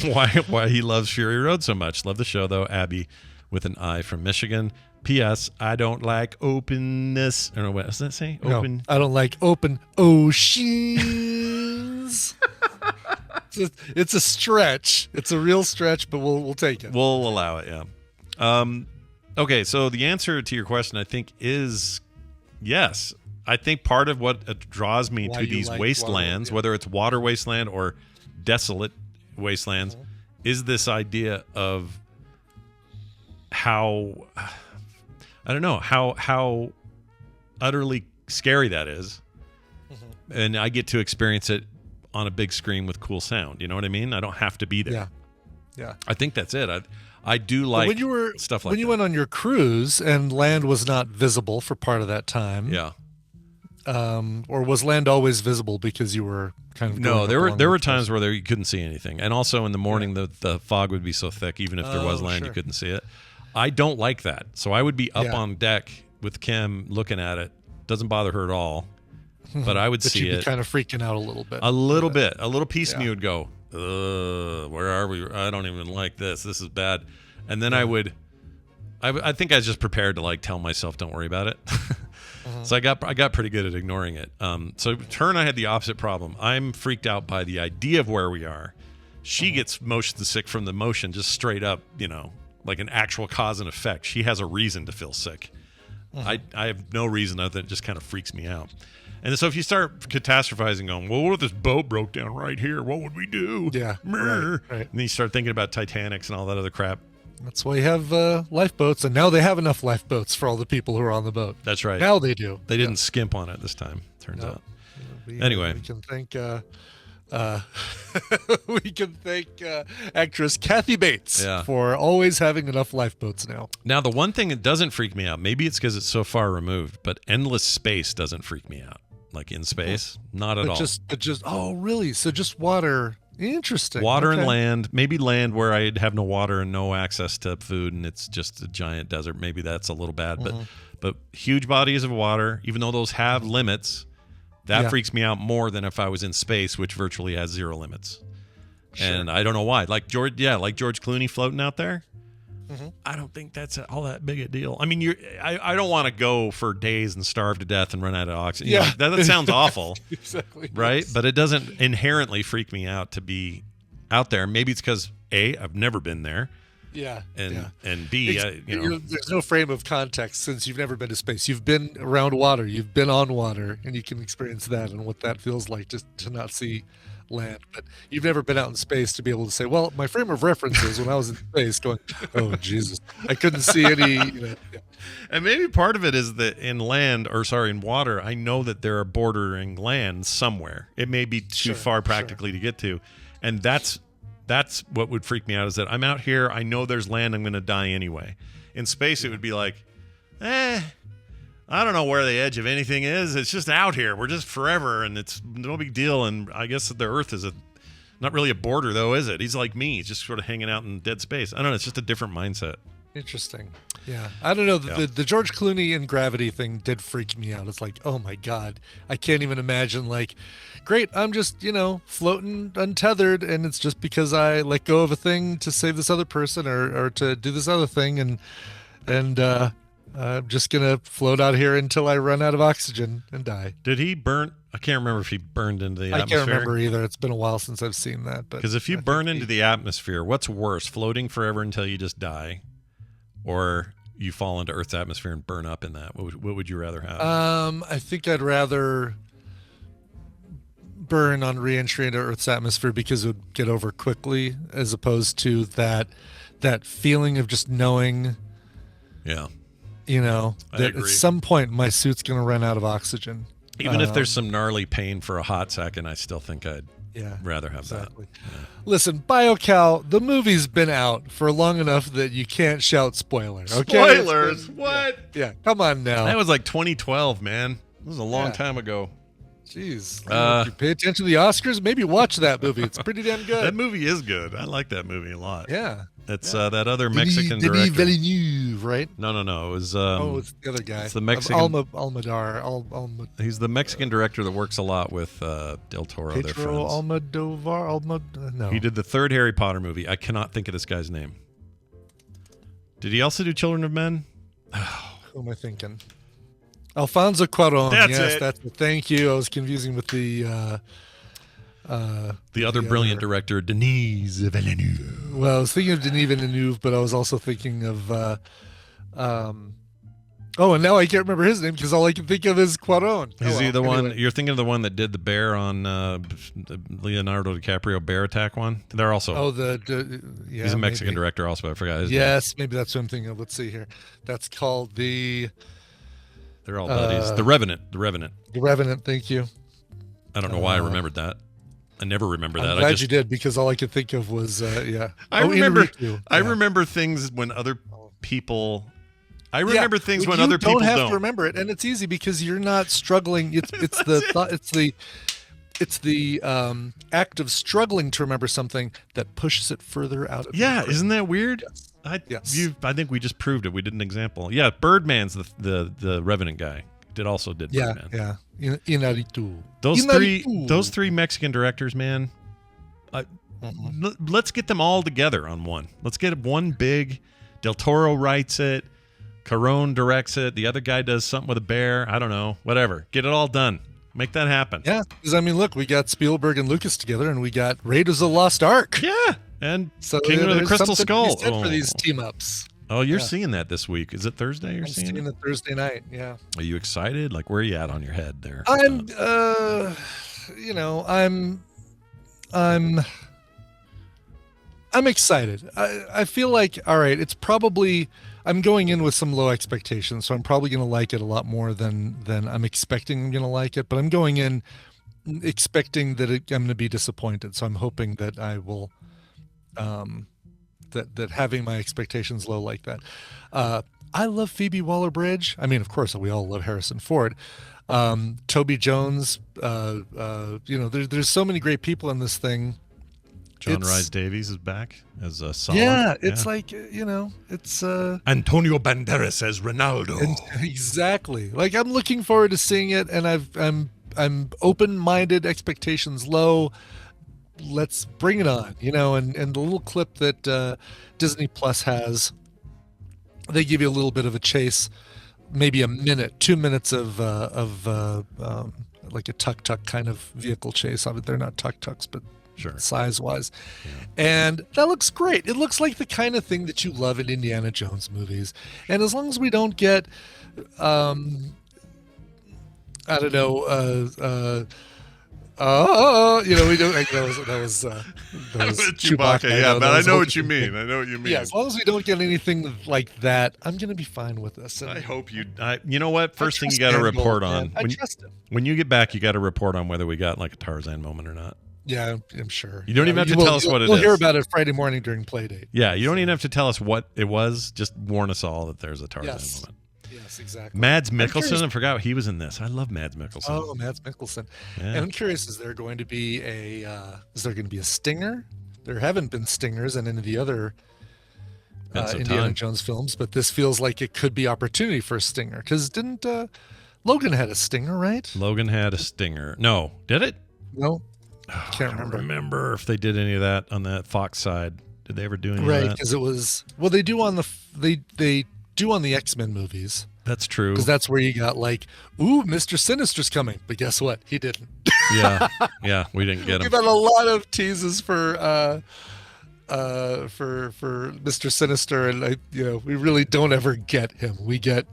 A: why he loves Fury Road so much? Love the show, though. Abby, with an I, from Michigan. P.S. I don't like openness. I don't know, what does that say? Open.
B: No, I don't like open oceans. It's a stretch. It's a real stretch, but we'll take it.
A: We'll allow it. Yeah. Okay, so the answer to your question, I think, is yes. I think part of what draws me to these wastelands, whether it's water wasteland or desolate wastelands, is this idea of how, I don't know, how utterly scary that is. And I get to experience it on a big screen with cool sound. You know what I mean? I don't have to be there.
B: Yeah.
A: I think that's it. I do like stuff like that.
B: When you went on your cruise and land was not visible for part of that time.
A: Yeah.
B: Or was land always visible because you were kind of
A: there were times where you couldn't see anything. And also in the morning the fog would be so thick even if there was land you couldn't see it. I don't like that. So I would be up on deck with Kim looking at it. Doesn't bother her at all. But I would see it.
B: Kind of freaking out a little bit.
A: A little bit. A little piece of me would go, where are we? I don't even like this. This is bad. And then I think I was just prepared to like tell myself, don't worry about it. So I got pretty good at ignoring it. So her and I had the opposite problem. I'm freaked out by the idea of where we are. She gets motion sick from the motion, just straight up, like an actual cause and effect. She has a reason to feel sick. I have no reason other than it just kind of freaks me out. And so if you start catastrophizing, going, well, what if this boat broke down right here? What would we do?
B: Yeah. Right.
A: And then you start thinking about Titanics and all that other crap.
B: That's why you have lifeboats, and now they have enough lifeboats for all the people who are on the boat.
A: That's right.
B: Now they do.
A: They didn't skimp on it this time, turns out. Anyway.
B: We can thank actress Kathy Bates for always having enough lifeboats now.
A: Now, the one thing that doesn't freak me out, maybe it's because it's so far removed, but endless space doesn't freak me out. Like in space, not at all.
B: Oh, really? So just water. Interesting.
A: Water and land, maybe land where I'd have no water and no access to food, and it's just a giant desert. Maybe that's a little bad, but huge bodies of water, even though those have limits, that freaks me out more than if I was in space, which virtually has zero limits. Sure. And I don't know why. Like George Clooney floating out there. I don't think that's all that big a deal. I mean, I don't want to go for days and starve to death and run out of oxygen.
B: Yeah,
A: that sounds awful.
B: Exactly.
A: Right, but it doesn't inherently freak me out to be out there. Maybe it's because A, I've never been there.
B: Yeah.
A: And B,
B: there's no frame of context since you've never been to space. You've been around water, you've been on water, and you can experience that and what that feels like just to not see land. But you've never been out in space to be able to say, well, my frame of reference is when I was in space going, oh, Jesus, I couldn't see any.
A: And maybe part of it is that in water, I know that there are bordering lands somewhere. It may be too far practically to get to. And that's what would freak me out, is that I'm out here, I know there's land, I'm going to die anyway. In space, it would be like, I don't know where the edge of anything is. It's just out here. We're just forever, and it's no big deal. And I guess the Earth is not really a border, though, is it? He's like me. He's just sort of hanging out in dead space. I don't know. It's just a different mindset.
B: Interesting. Yeah. I don't know. The George Clooney and gravity thing did freak me out. It's like, oh, my God. I can't even imagine, like, great, I'm just, floating untethered, and it's just because I let go of a thing to save this other person or to do this other thing. And I'm just gonna float out here until I run out of oxygen and die.
A: Did he burn? I can't remember if he burned into the
B: I
A: atmosphere.
B: can't remember either. It's been a while since I've seen that.
A: Because if you burn into the atmosphere, what's worse, floating forever until you just die, or you fall into Earth's atmosphere and burn up in that? What would you rather have?
B: I think I'd rather burn on re-entry into Earth's atmosphere because it would get over quickly, as opposed to that feeling of just knowing.
A: Yeah.
B: That at some point my suit's going to run out of oxygen.
A: Even if there's some gnarly pain for a hot second, I still think I'd rather have that. Yeah.
B: Listen, BioCal, the movie's been out for long enough that you can't shout spoilers. Okay?
A: Spoilers? What?
B: Yeah, come on now.
A: That was like 2012, man. It was a long time ago.
B: Jeez. If you pay attention to the Oscars, maybe watch that movie. It's pretty damn good.
A: That movie is good. I like that movie a lot.
B: Yeah.
A: It's that other Mexican
B: Denis
A: director.
B: Villeneuve, right?
A: No. It was.
B: It's the other guy.
A: It's the Mexican.
B: Almodovar.
A: He's the Mexican director that works a lot with Del Toro. Their friends.
B: Almodovar. No.
A: He did the third Harry Potter movie. I cannot think of this guy's name. Did he also do Children of Men?
B: Who am I thinking? Alfonso Cuarón.
A: That's
B: it. Thank you. I was confusing with the
A: other brilliant director, Denis Villeneuve.
B: Well, I was thinking of Denis Villeneuve, but I was also thinking of and now I can't remember his name because all I can think of is Cuarón.
A: Is he the one you're thinking of? The one that did the bear on the Leonardo DiCaprio bear attack one? They're also he's a Mexican director also, but I forgot his name.
B: Yes, maybe that's what I'm thinking of. Let's see here. That's called
A: They're all buddies. The Revenant. The
B: Revenant, thank you.
A: I don't know why I remembered that. I never remember that.
B: I'm glad you did, because all I could think of was
A: I remember things when other people. I remember things when other people
B: don't have to remember it, and it's easy because you're not struggling. It's the thought. It's the act of struggling to remember something that pushes it further out of you.
A: Yeah, isn't that weird?
B: Yes.
A: I think we just proved it. We did an example. Yeah, Birdman's the Revenant guy. Did Birdman.
B: Yeah. Niiiiight.
A: Those three Mexican directors, man. Let's get them all together on one. Let's get one big. Del Toro writes it. Cuarón directs it. The other guy does something with a bear. I don't know. Whatever. Get it all done. Make that happen.
B: Yeah, because look, we got Spielberg and Lucas together, and we got Raiders of the Lost Ark.
A: Yeah, and Kingdom of the Crystal Skull.
B: For these team ups.
A: Oh, you're seeing that this week. Is it Thursday?
B: I'm seeing it Thursday night. Yeah.
A: Are you excited? Like, where are you at on your head there?
B: I'm excited. I feel like, all right, it's probably, I'm going in with some low expectations, so I'm probably going to like it a lot more than I'm expecting I'm going to like it. But I'm going in expecting that I'm going to be disappointed. So I'm hoping that I will, that having my expectations low like that. I love Phoebe Waller-Bridge. I mean, of course, we all love Harrison Ford. Toby Jones. There's so many great people in this thing.
A: John Rhys Davies is back as a Solomon.
B: Yeah, it's like, it's
A: Antonio Banderas as Ronaldo.
B: Exactly. Like, I'm looking forward to seeing it, and I'm open-minded, expectations low. Let's bring it on, and the little clip that Disney Plus has, they give you a little bit of a chase, maybe a minute, 2 minutes of like a tuk-tuk kind of vehicle chase. They're not tuk-tuks, but
A: sure,
B: size-wise. Yeah. And that looks great. It looks like the kind of thing that you love in Indiana Jones movies. And as long as we don't get, I don't know, we don't. That was
A: Chewbacca. Yeah, but I know what you mean.
B: Yeah, as long as we don't get anything like that, I'm going to be fine with this. And
A: I hope you. You know what? First thing you got to report on.
B: I trust him.
A: When you get back, you got to report on whether we got like a Tarzan moment or not.
B: Yeah, I'm sure.
A: You don't even have to tell us what it is.
B: We'll hear about it Friday morning during Playdate.
A: Yeah, you don't even have to tell us what it was. Just warn us all that there's a Tarzan moment.
B: Yes, exactly.
A: Mads Mikkelsen, I forgot he was in this. I love Mads Mikkelsen.
B: Oh, Mads Mikkelsen. Yeah. And I'm curious, is there going to be a stinger? There haven't been stingers in any of the other Indiana Jones films, but this feels like it could be opportunity for a stinger. Because didn't Logan had a stinger, right?
A: Logan had a stinger. No, did it?
B: No,
A: can't remember if they did any of that on that Fox side. Did they ever do any of that?
B: Right, because it was they do on the they do on the X-Men movies.
A: That's true.
B: Because that's where you got like, ooh, Mr. Sinister's coming. But guess what? He didn't.
A: Yeah, we didn't get him.
B: We've had a lot of teases for Mr. Sinister, and we really don't ever get him. We get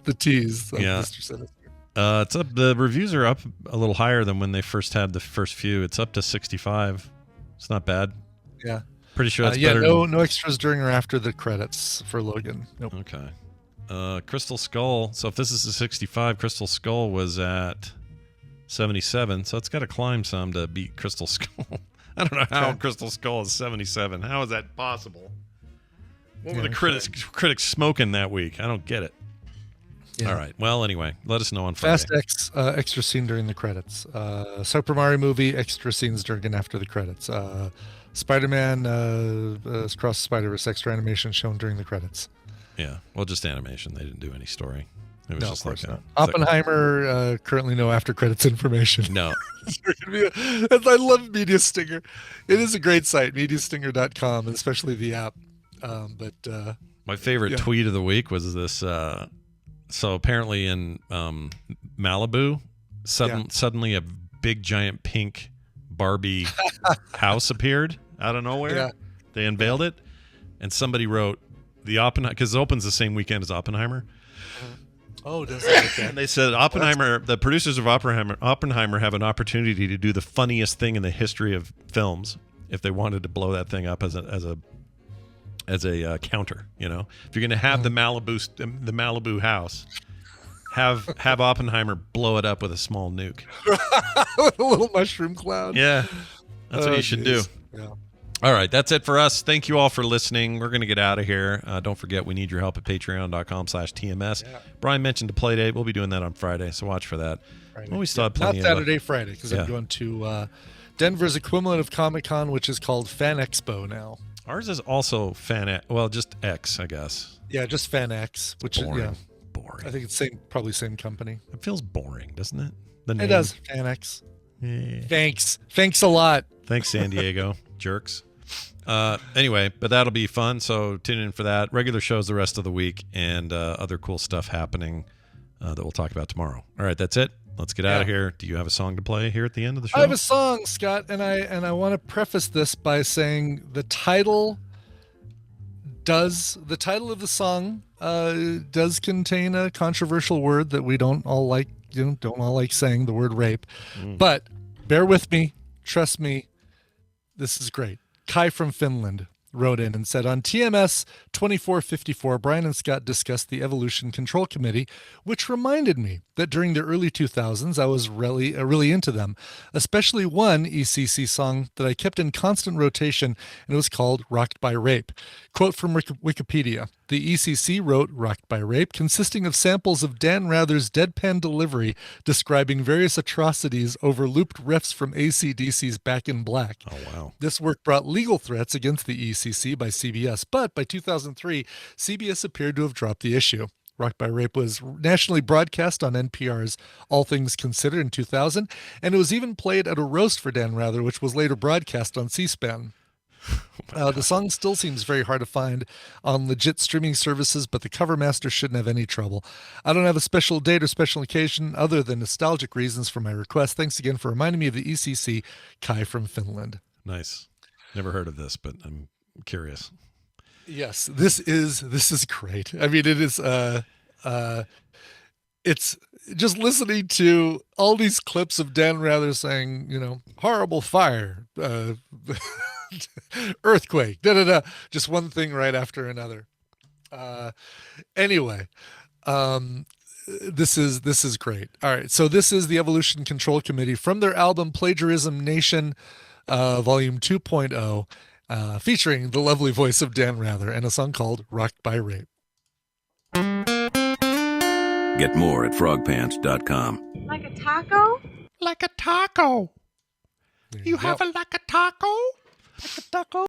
B: the tease of Mr. Sinister.
A: It's up. The reviews are up a little higher than when they first had the first few. It's up to 65. It's not bad.
B: Yeah.
A: Pretty sure that's better.
B: No extras during or after the credits for Logan. Nope.
A: Okay. Crystal Skull. So if this is a 65, Crystal Skull was at 77. So it's got to climb some to beat Crystal Skull. I don't know how Crystal Skull is 77. How is that possible? What were the critics smoking that week? I don't get it. Yeah. All right. Well, anyway, let us know on Friday.
B: Fast X extra scene during the credits. Super Mario movie extra scenes during and after the credits. Spider-Man Across the Spider-Verse extra animation shown during the credits.
A: Yeah. Well, just animation. They didn't do any story. It was just
B: of course
A: like
B: not. Oppenheimer currently no after credits information.
A: No.
B: I love Media Stinger. It is a great site, MediaStinger.com, especially the app. But
A: my favorite tweet of the week was this. So apparently in Malibu, suddenly a big giant pink Barbie house appeared out of nowhere. Yeah. They unveiled it, and somebody wrote the Oppenheimer, because it opens the same weekend as Oppenheimer.
B: Oh, does it? Okay.
A: And they said Oppenheimer, the producers of Oppenheimer have an opportunity to do the funniest thing in the history of films if they wanted to blow that thing up as a counter. If you're going to have the Malibu house, have Oppenheimer blow it up with a small nuke,
B: with a little mushroom cloud.
A: Yeah, that's what you should do.
B: Yeah.
A: All right, that's it for us. Thank you all for listening. We're going to get out of here. Don't forget, we need your help at patreon.com/TMS. Yeah. Brian mentioned a play date. We'll be doing that on Friday, so watch for that. Well, we still have plenty
B: Not Saturday, Friday, because I'm going to Denver's equivalent of Comic-Con, which is called Fan Expo now.
A: Ours is also just X, I guess.
B: Yeah, just Fan X, which
A: boring.
B: is
A: boring.
B: I think it's probably same company.
A: It feels boring, doesn't it?
B: It does. Fan X.
A: Yeah.
B: Thanks a lot.
A: Thanks, San Diego jerks. Anyway, but that'll be fun. So tune in for that. Regular shows the rest of the week, and other cool stuff happening that we'll talk about tomorrow. All right, that's it. Let's get out of here. Do you have a song to play here at the end of the show?
B: I have a song, Scott, and I want to preface this by saying the title of the song does contain a controversial word that we don't all like saying, the word rape. But bear with me, trust me, this is great. Kai from Finland wrote in and said, on TMS 2454, Brian and Scott discussed the Evolution Control Committee, which reminded me that during the early 2000s, I was really into them, especially one ECC song that I kept in constant rotation, and it was called Rocked by Rape. Quote from Wikipedia, the ECC wrote Rocked by Rape, consisting of samples of Dan Rather's deadpan delivery describing various atrocities over looped riffs from AC/DC's Back in Black.
A: Oh, wow.
B: This work brought legal threats against the ECC by CBS, but by 2003, CBS appeared to have dropped the issue. Rocked by Rape was nationally broadcast on NPR's All Things Considered in 2000, and it was even played at a roast for Dan Rather, which was later broadcast on C-SPAN. The song still seems very hard to find on legit streaming services, but the cover master shouldn't have any trouble. I don't have a special date or special occasion other than nostalgic reasons for my request. Thanks again for reminding me of the ECC. Kai from Finland.
A: Nice. Never heard of this, but I'm curious.
B: Yes, this is great. I mean, it is it's just listening to all these clips of Dan Rather saying, horrible fire, earthquake, just one thing right after another. Anyway, this is great. All right, so this is the Evolution Control Committee from their album Plagiarism Nation, Volume 2.0. Featuring the lovely voice of Dan Rather and a song called Rocked by Rape.
H: Get more at frogpants.com.
K: Like a taco?
L: Like a taco. You have a like a taco? Like a taco?